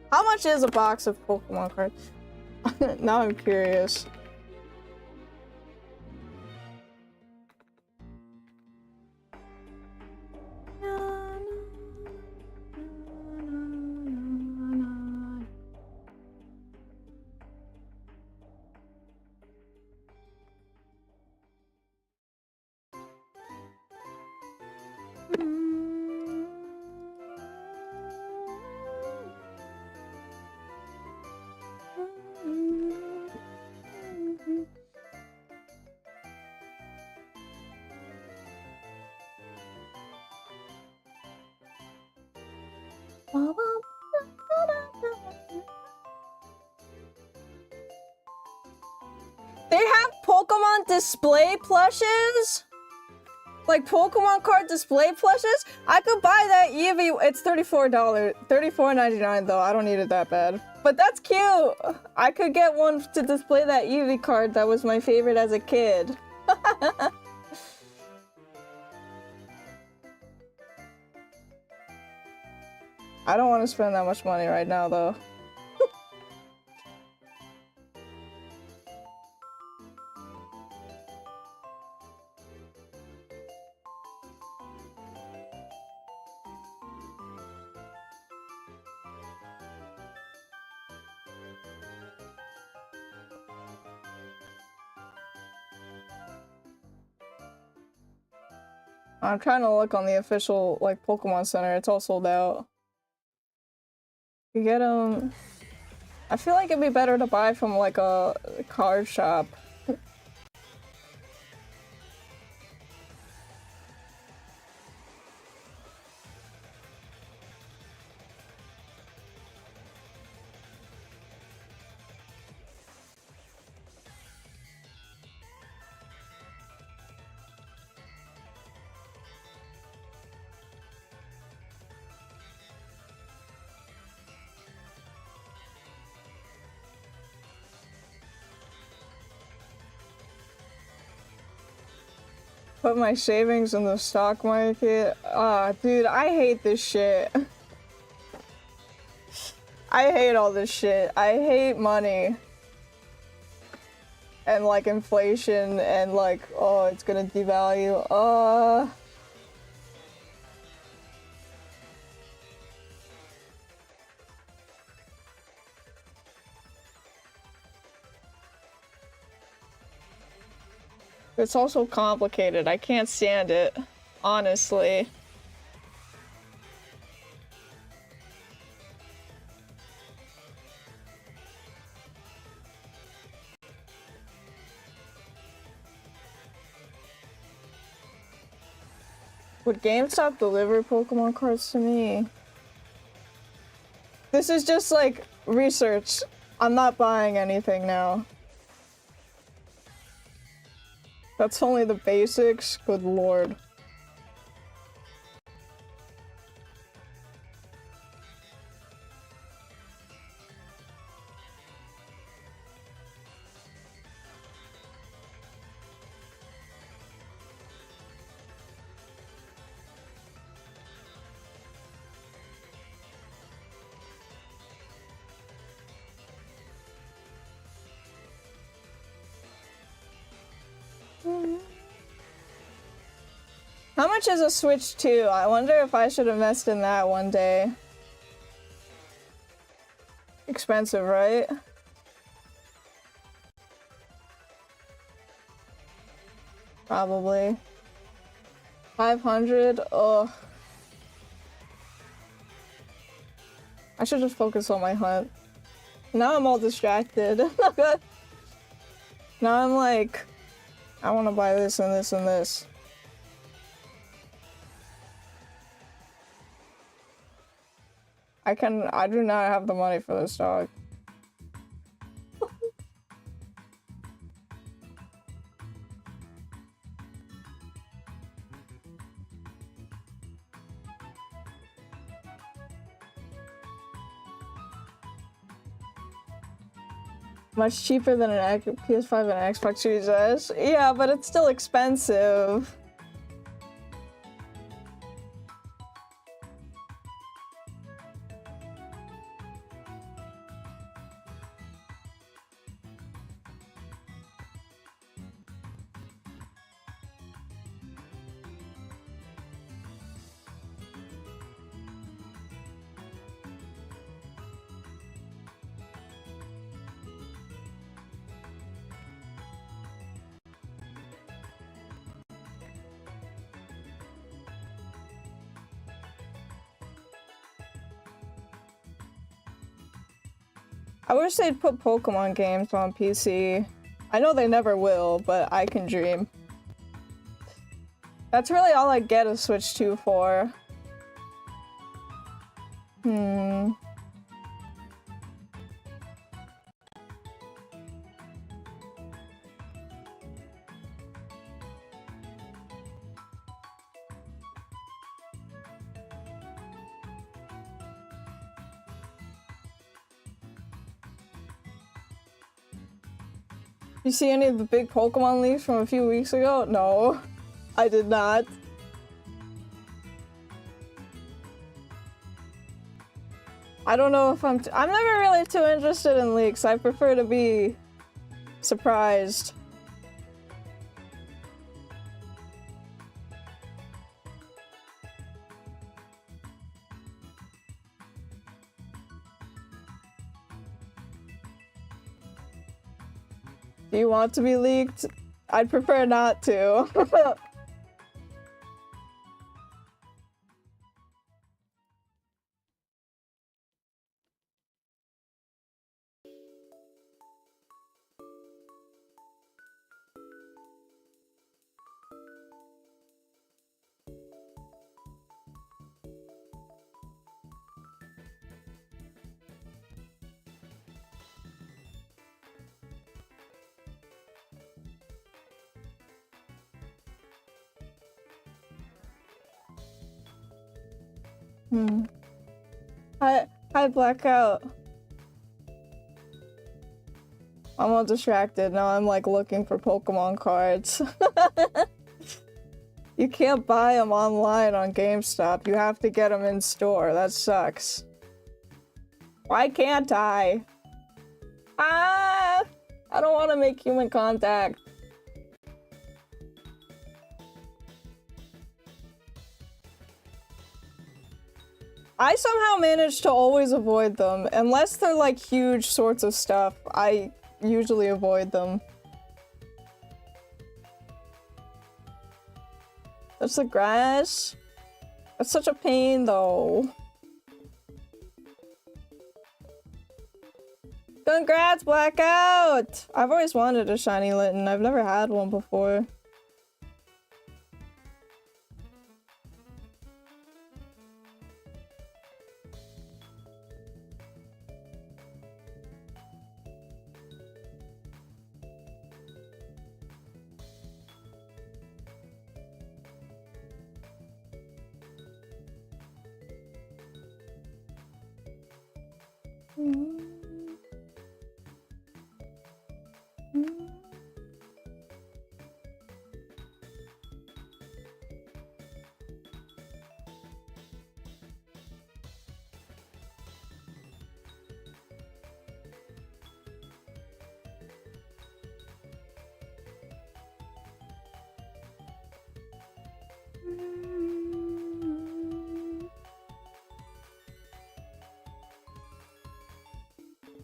S1: How much is a box of Pokemon cards? Now I'm curious. They have Pokemon display plushes? Like Pokemon card display plushes? I could buy that Eevee. It's $34. $34.99 though. I don't need it that bad. But that's cute. I could get one to display that Eevee card that was my favorite as a kid. I don't want to spend that much money right now though. I'm trying to look on the official, like, Pokemon Center. It's all sold out. You get them... I feel like it'd be better to buy from, like, a card shop. Put my savings in the stock market. Ah, dude, I hate this shit. I hate all this shit. I hate money. And like inflation and like, oh, it's gonna devalue. It's also complicated. I can't stand it, honestly. Would GameStop deliver Pokemon cards to me? This is just like research. I'm not buying anything now. That's only the basics? Good lord. How much is a Switch 2? I wonder if I should invest in that one day. Expensive, right? Probably. 500? Ugh. I should just focus on my hunt. Now I'm all distracted. Now I'm like, I want to buy this and this and this. I do not have the money for this dog. Much cheaper than an PS5 and an Xbox Series S. Yeah, but it's still expensive. I wish they'd put Pokemon games on PC. I know they never will, but I can dream. That's really all I get a Switch 2 for. You see any of the big Pokemon leaks from a few weeks ago? No, I did not. I don't know if I'm never really too interested in leaks. I prefer to be surprised. Do you want to be leaked? I'd prefer not to. Hi, Blackout. I'm all distracted. Now I'm like looking for Pokemon cards. You can't buy them online on GameStop. You have to get them in store. That sucks. Why can't I? Ah! I don't want to make human contact. I somehow manage to always avoid them. Unless they're like huge sorts of stuff, I usually avoid them. That's the grass. That's such a pain though. Congrats, Blackout! I've always wanted a shiny Litten. I've never had one before.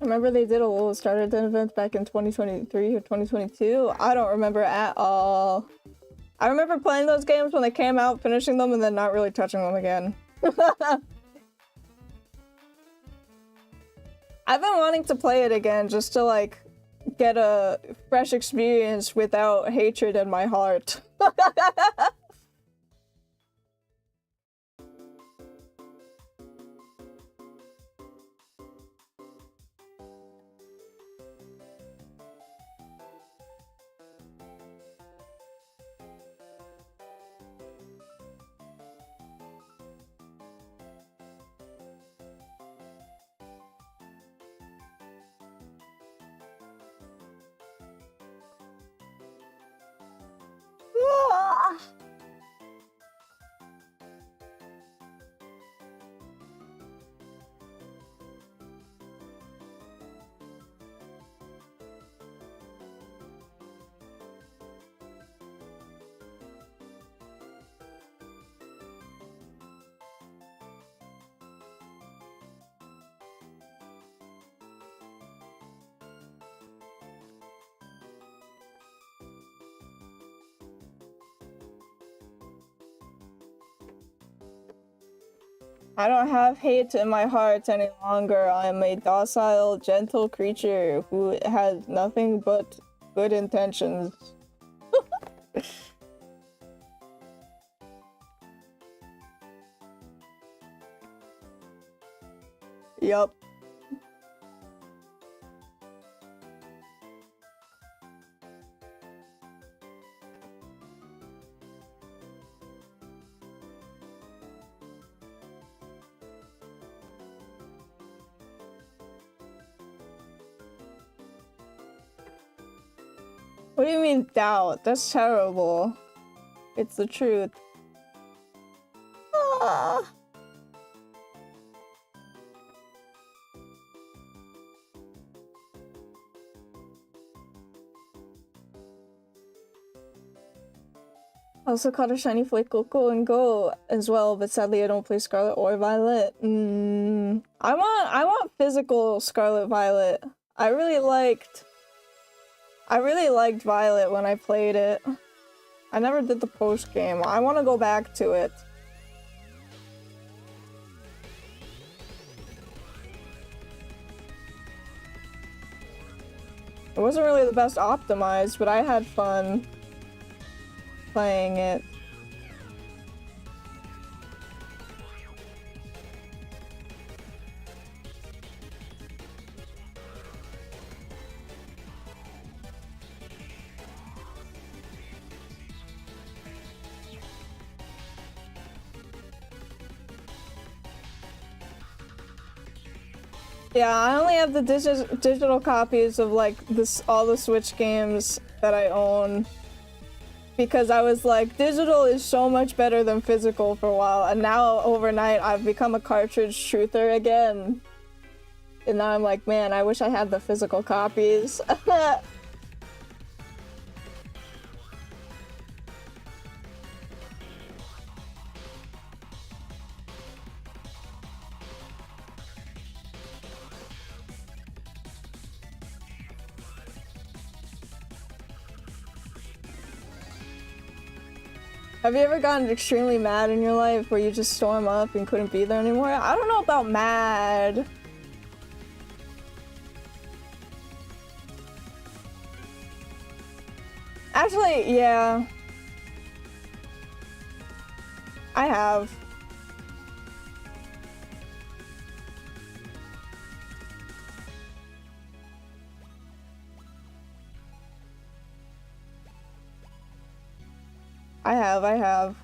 S1: I remember they did a little starter event back in 2023 or 2022. I don't remember at all. I remember playing those games when they came out, finishing them, and then not really touching them again. I've been wanting to play it again just to like get a fresh experience without hatred in my heart. I don't have hate in my heart any longer. I am a docile, gentle creature who has nothing but good intentions. Yup. What do you mean doubt? That's terrible. It's the truth. Ah. I also caught a shiny flake Coco and Go as well, but sadly I don't play Scarlet or Violet. I want physical Scarlet Violet. I really liked Violet when I played it. I never did the post game. I want to go back to it. It wasn't really the best optimized, but I had fun playing it. Yeah, I only have the digital copies of like all the Switch games that I own. Because I was like, digital is so much better than physical for a while, and now overnight I've become a cartridge truther again. And now I'm like, man, I wish I had the physical copies. Have you ever gotten extremely mad in your life where you just storm up and couldn't be there anymore? I don't know about mad. Actually, yeah. I have. I have.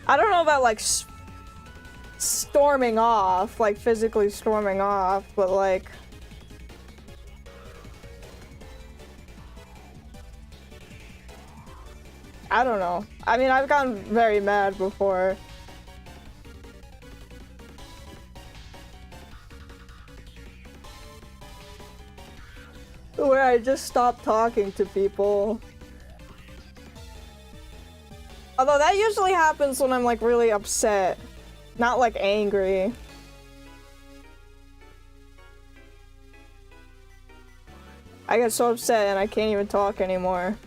S1: I don't know about like storming off, like physically storming off, but like I don't know. I mean, I've gotten very mad before. Where I just stopped talking to people. Although that usually happens when I'm like really upset, not like angry. I get so upset and I can't even talk anymore.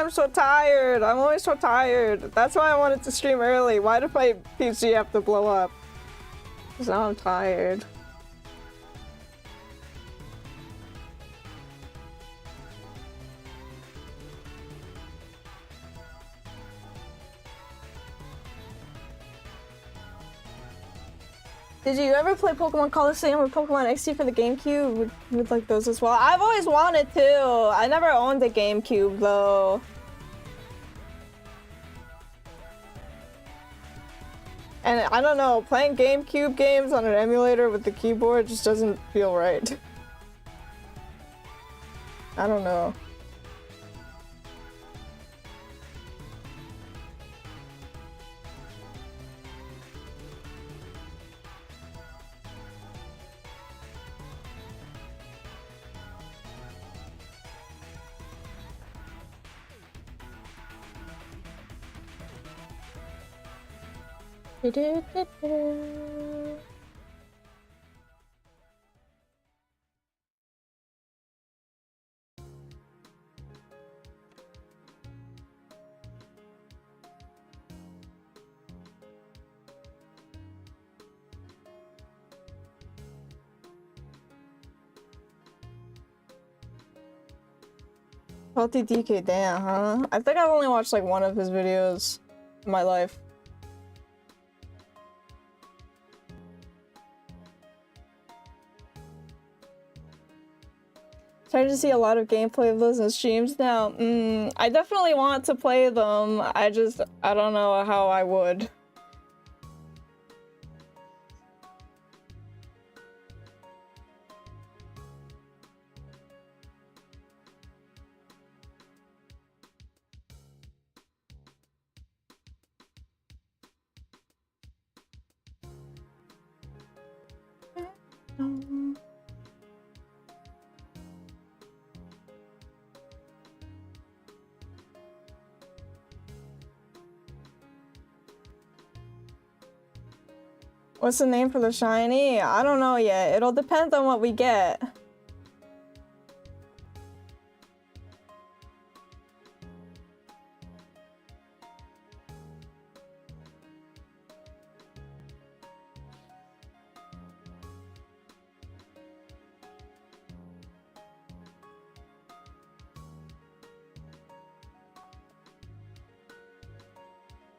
S1: I'm so tired. I'm always so tired. That's why I wanted to stream early. Why did my PC have to blow up? Because now I'm tired. Did you ever play Pokemon Coliseum or Pokemon XD for the GameCube? Would like those as well. I've always wanted to. I never owned a GameCube though. And I don't know, playing GameCube games on an emulator with the keyboard just doesn't feel right. I don't know. Salty DK, damn, huh? I think I've only watched like one of his videos in my life. Starting to see a lot of gameplay of those in streams now. I definitely want to play them. I don't know how I would. What's the name for the shiny? I don't know yet. It'll depend on what we get.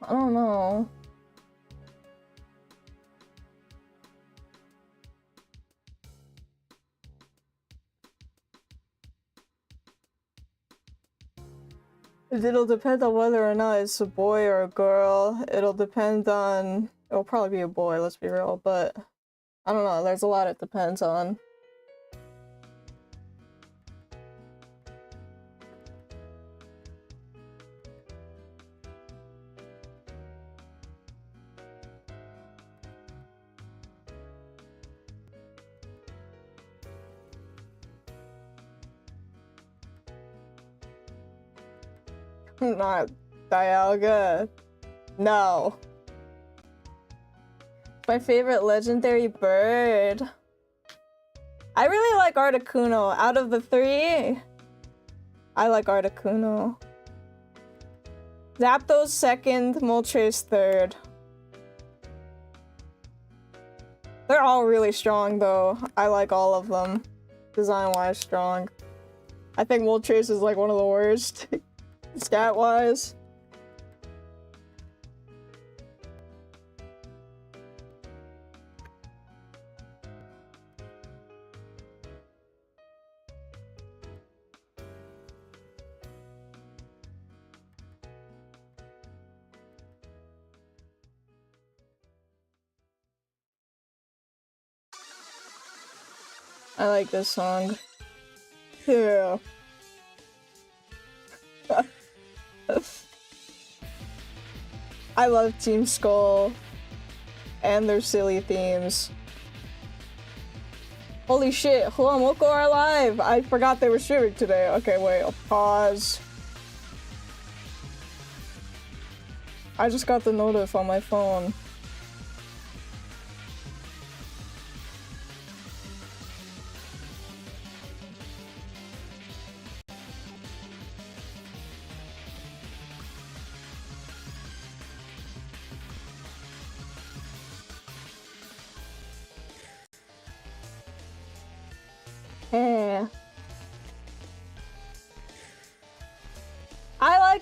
S1: I don't know. It'll depend on whether or not it's a boy or a girl. It'll depend on... It'll probably be a boy, let's be real, but... I don't know, there's a lot it depends on. Not Dialga. No. My favorite legendary bird. I really like Articuno. Out of the three, I like Articuno. Zapdos second, Moltres third. They're all really strong though. I like all of them. Design-wise strong. I think Moltres is like one of the worst. Stat-wise. I like this song. Yeah. I love Team Skull and their silly themes. Holy shit, Huamoko are live! I forgot they were streaming today. Okay, wait, I'll pause. I just got the notif on my phone.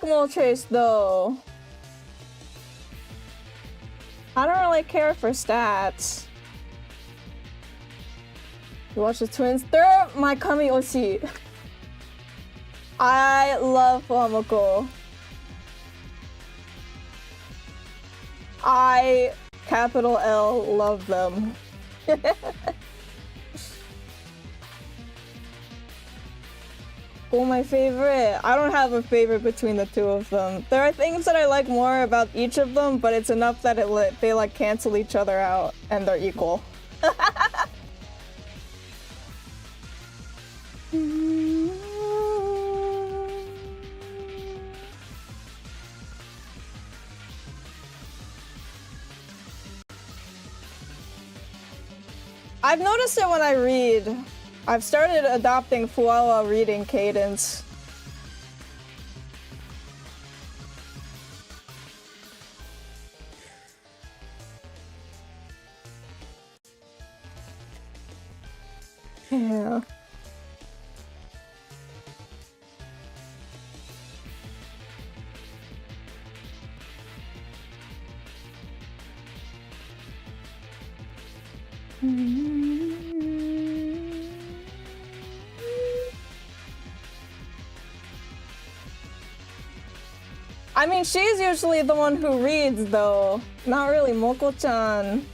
S1: Moltres though. I don't really care for stats. You watch the twins? They're my kami oshi. I love Flamako. I, capital L, love them. Oh, my favorite. I don't have a favorite between the two of them. There are things that I like more about each of them, but it's enough that they like cancel each other out and they're equal. I've noticed it when I read. I've started adopting Fuawa reading cadence. Yeah. I mean, she's usually the one who reads, though. Not really Moko-chan.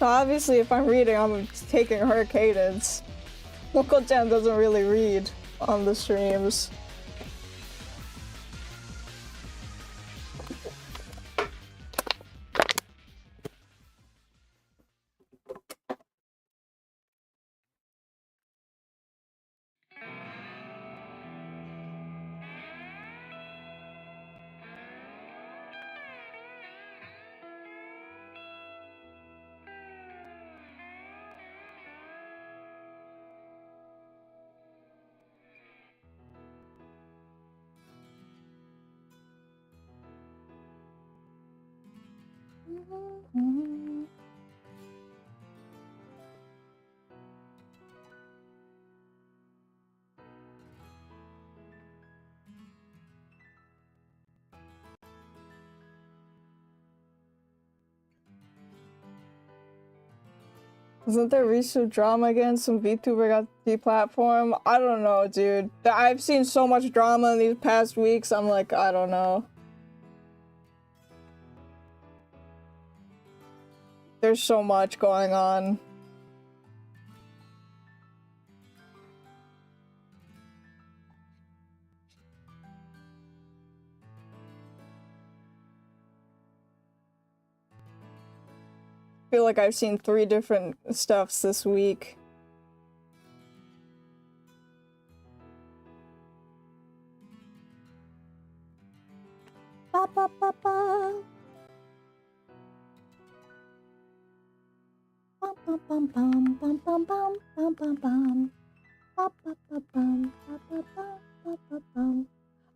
S1: So obviously, if I'm reading, I'm taking her cadence. Moko-chan doesn't really read on the streams. Isn't there recent drama again? Some VTuber got deplatformed? I don't know, dude. I've seen so much drama in these past weeks, I'm like, I don't know. There's so much going on. I feel like I've seen 3 different stuffs this week. Ba ba ba ba. Bum bum bum bum bum bum bum bum bum bum. Ba ba ba bum ba ba ba ba ba bum.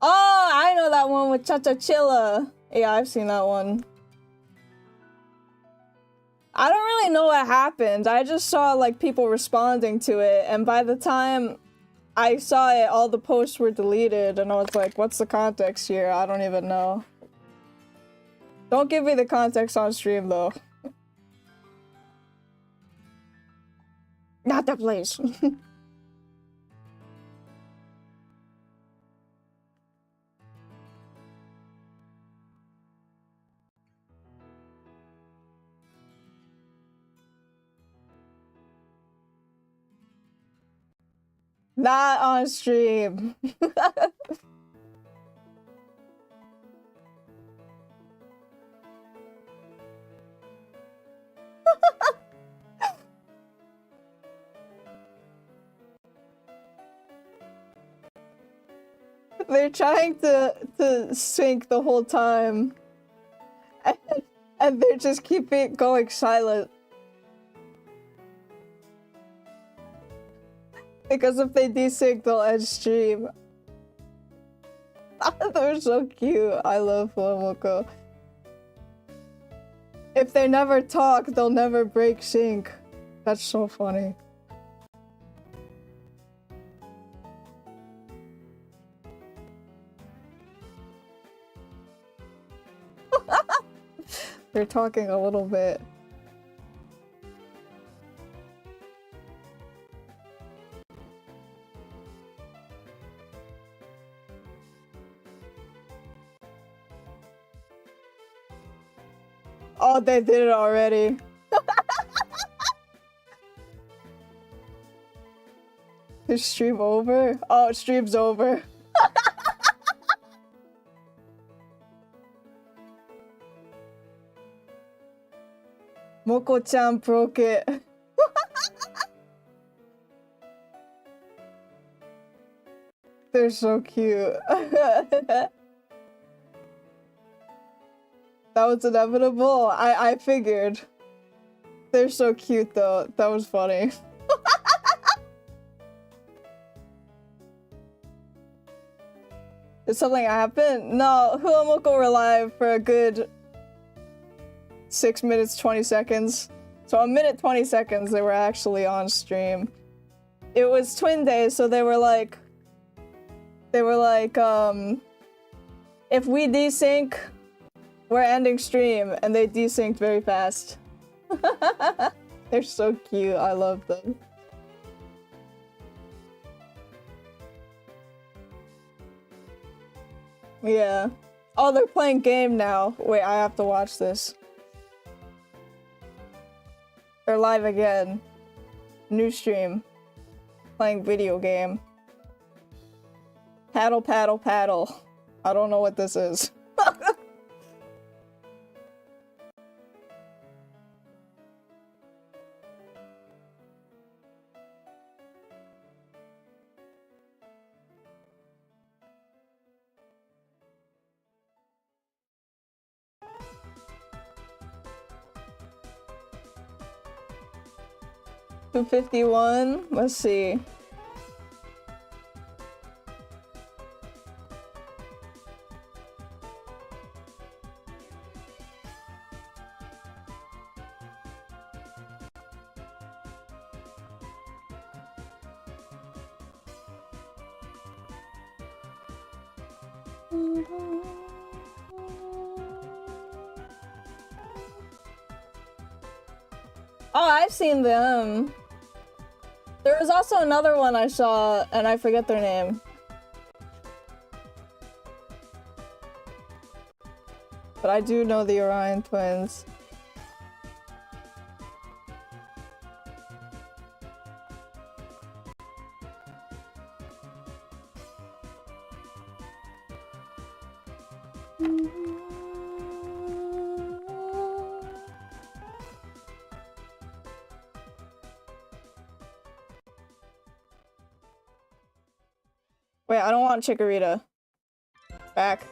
S1: Oh, I know that one with Cha-Cha-Chilla. Yeah, I've seen that one. I don't really know what happened. I just saw like people responding to it, and by the time I saw it, all the posts were deleted, and I was like, what's the context here? I don't even know. Don't give me the context on stream though. Not that place. Not on stream. They're trying to sync the whole time. And they just keep it going silent. Because if they desync, they'll end stream. They're so cute. I love Flamoko. If they never talk, they'll never break sync. That's so funny. They're talking a little bit. Oh, they did it already. Is stream over? Oh, stream's over. Moko-chan broke it. They're so cute. That was inevitable. I figured. They're so cute though. That was funny. Did something happen? No, Huamoko were live for a good 6 minutes 20 seconds. So a minute 20 seconds they were actually on stream. It was twin days, so they were like if we desync, we're ending stream, and they desynced very fast. They're so cute, I love them. Yeah. Oh, they're playing game now. Wait, I have to watch this. They're live again. New stream. Playing video game. Paddle, paddle, paddle. I don't know what this is. $251. Let's see. Oh, I've seen them. There was also another one I saw, and I forget their name. But I do know the Orion twins. Wait, I don't want Chikorita. Back.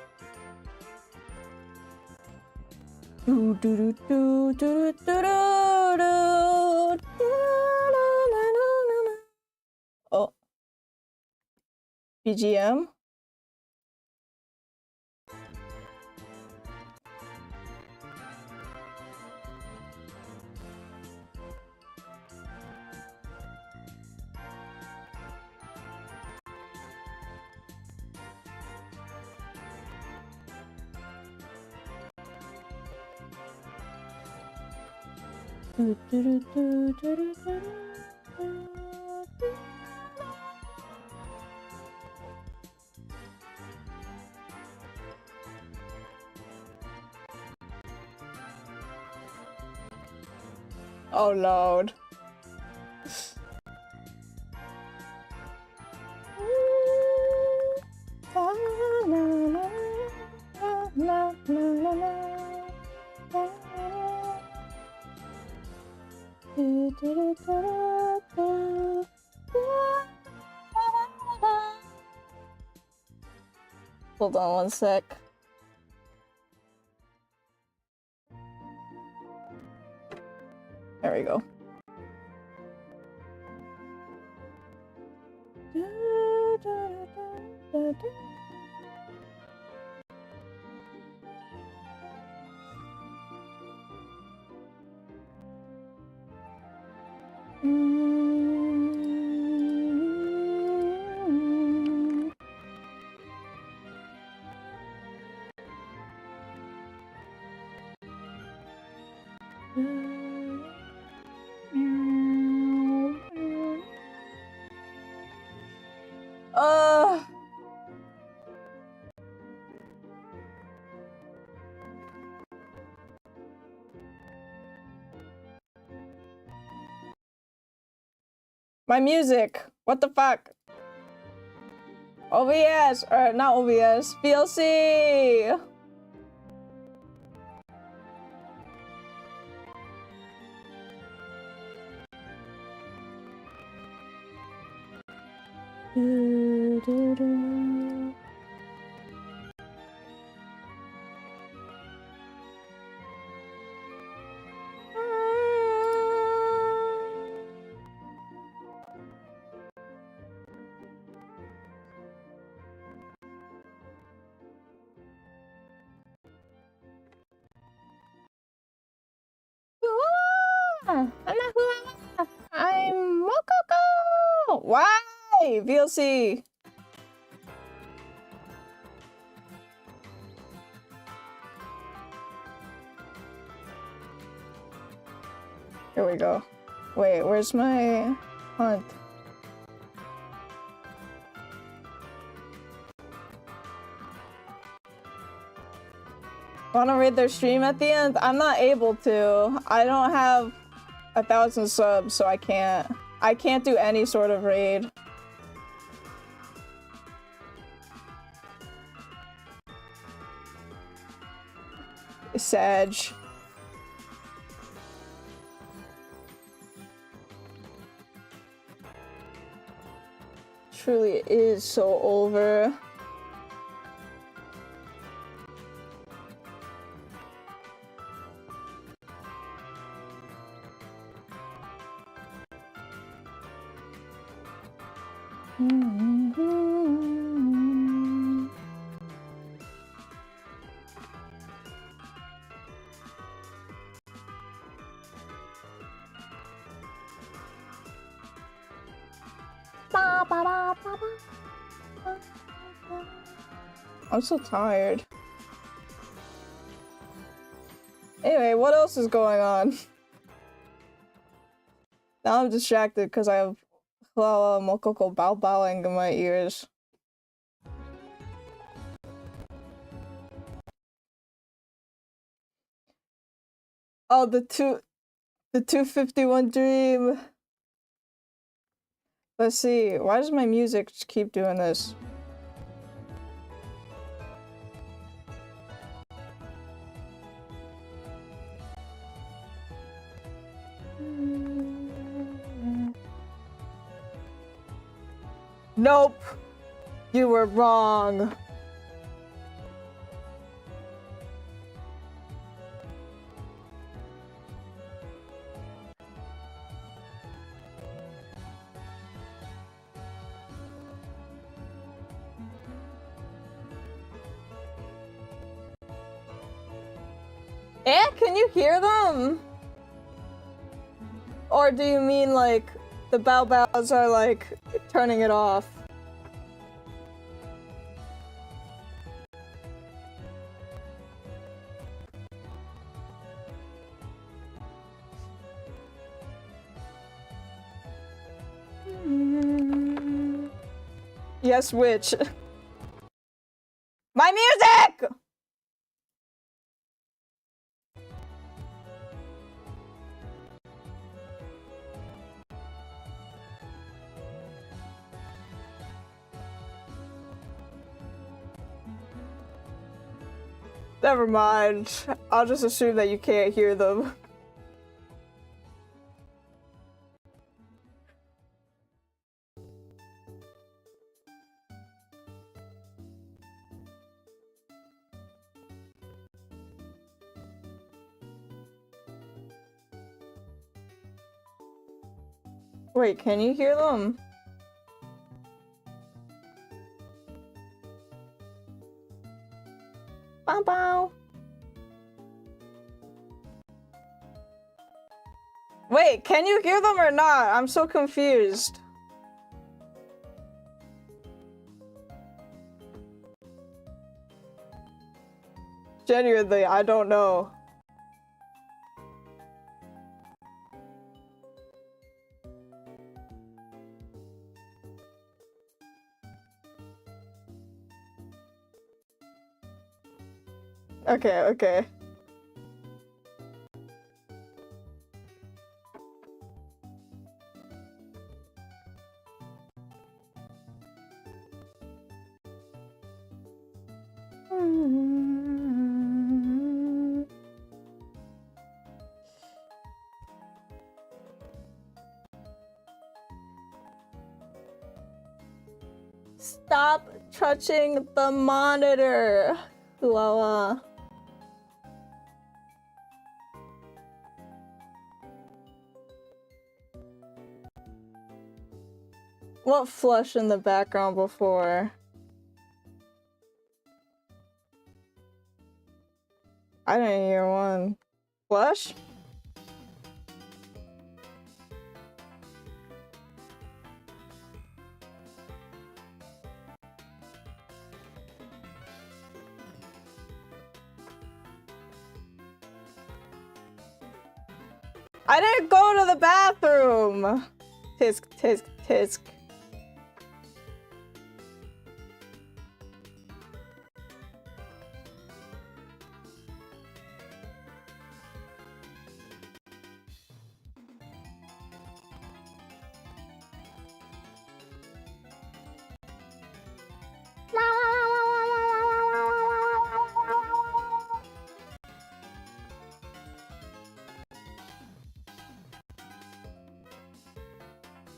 S1: Oh. BGM? Oh Lord. Hold on one sec. There we go. My music. What the fuck? OBS, or not OBS, VLC. I'm Mokoko. Why? VLC. Here we go. Wait, where's my hunt? Wanna read their stream at the end? I'm not able to. I don't have 1,000 subs, so I can't do any sort of raid. Sag. Truly is so over. I'm so tired. Anyway, what else is going on? Now I'm distracted because I have Mokoko bow bowing in my ears. Oh, the 251 dream. Let's see. Why does my music just keep doing this? Nope. You were wrong. Can you hear them? Or do you mean like the bow bows are like turning it off? Yes, which? My music! Never mind. I'll just assume that you can't hear them. Wait, can you hear them? Bow bow. Wait, can you hear them or not? I'm so confused. Genuinely, I don't know. Okay, okay. Stop touching the monitor, Loa. What flush in the background before? I didn't hear one. Flush? I didn't go to the bathroom! Tisk, tisk, tisk.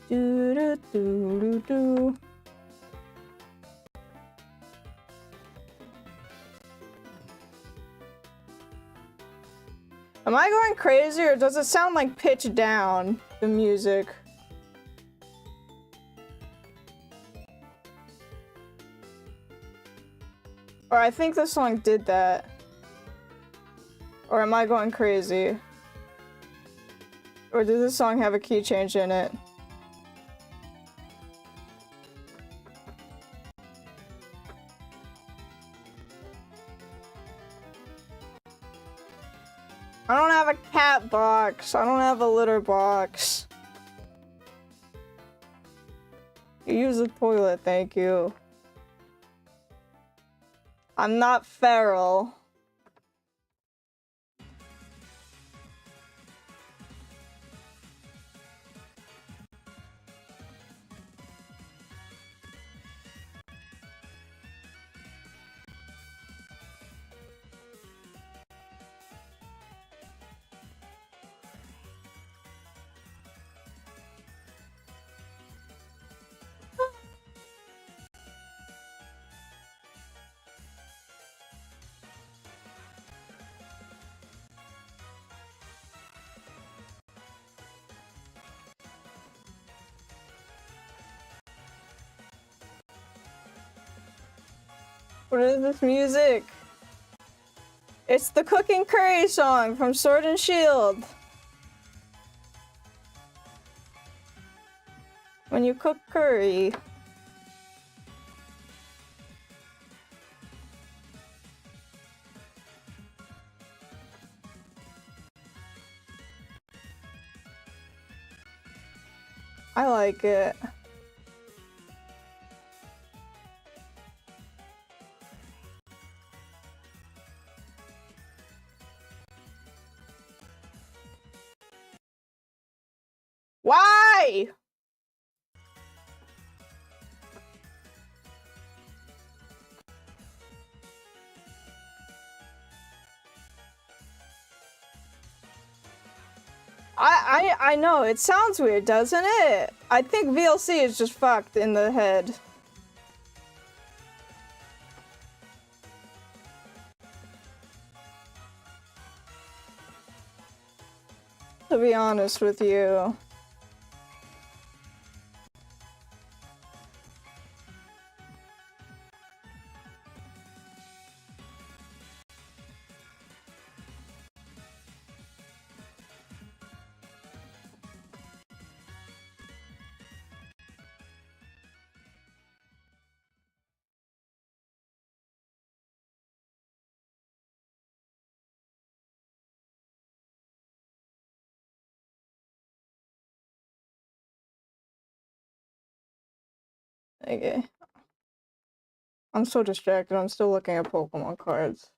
S1: Do do do do do. Am I going crazy or does it sound like pitch down, the music? Or I think the song did that. Or am I going crazy? Or does this song have a key change in it? I don't have a cat box. I don't have a litter box. You use the toilet, thank you. I'm not feral. What is this music? It's the cooking curry song from Sword and Shield. When you cook curry. I like it. Why? I know, it sounds weird, doesn't it? I think VLC is just fucked in the head. To be honest with you. Okay. I'm so distracted. I'm still looking at Pokemon cards.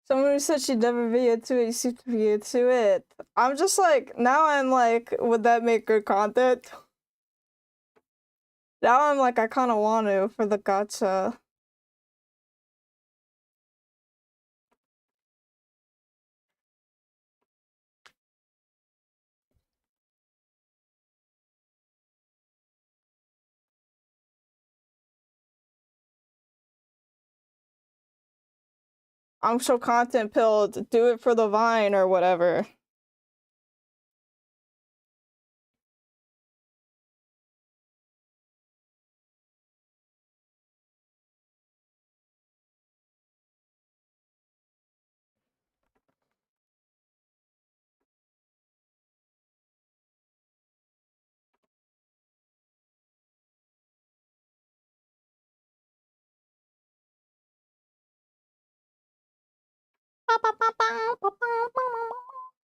S1: Someone who said she'd never be into it, you seem to be into it. I'm just like, now I'm like, would that make good content? Now I'm like, I kind of want to for the gacha. I'm so content pilled, do it for the Vine or whatever.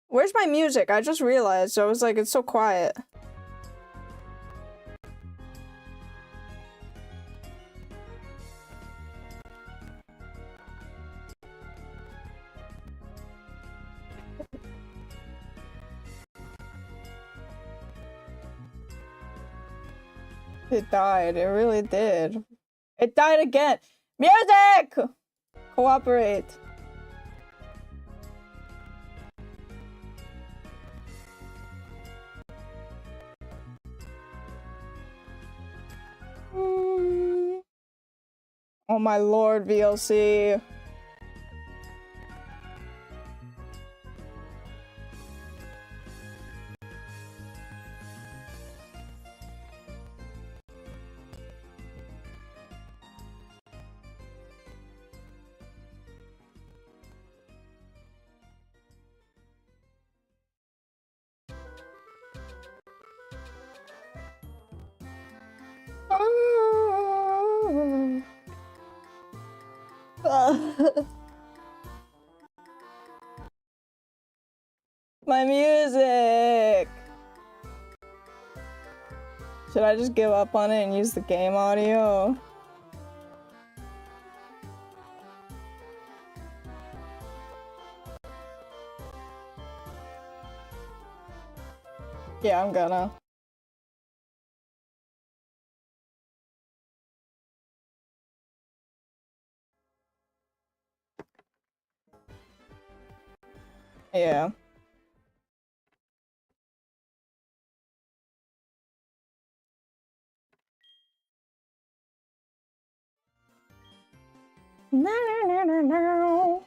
S1: Where's my music? I just realized. I was like, it's so quiet. It died. It really did. It died again. Music! Cooperate. Oh my lord, VLC. My music! Should I just give up on it and use the game audio? Yeah, I'm gonna. Yeah. No.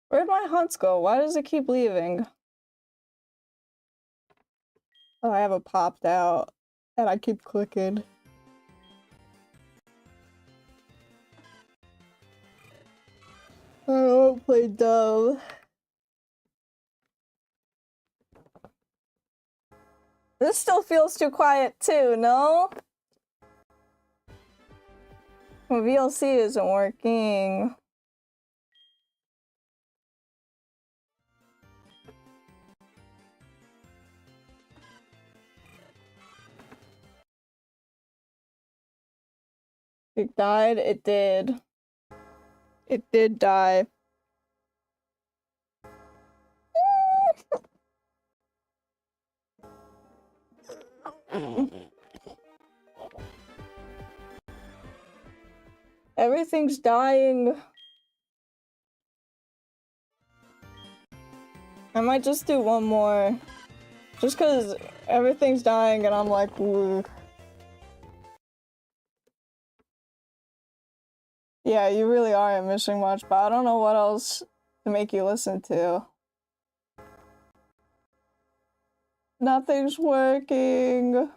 S1: Where'd my hunts go? Why does it keep leaving? Oh, I have it popped out. And I keep clicking. I don't play dumb. This still feels too quiet too, no? My VLC isn't working. It died? It did. It did die. Everything's dying. I might just do one more. Just cause everything's dying and I'm like, ooh. Yeah, you really aren't missing much, but I don't know what else to make you listen to. Nothing's working.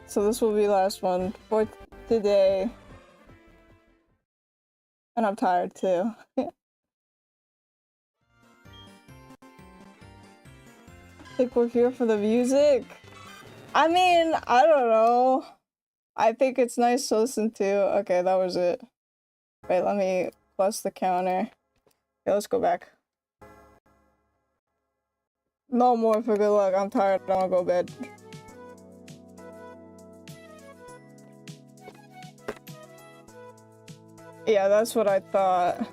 S1: So this will be the last one for today. And I'm tired too. Think we're here for the music? I mean, I don't know. I think it's nice to listen to. Okay, that was it. Wait, let me plus the counter. Okay, let's go back. No more for good luck. I'm tired. I wanna go to bed. Yeah, that's what I thought.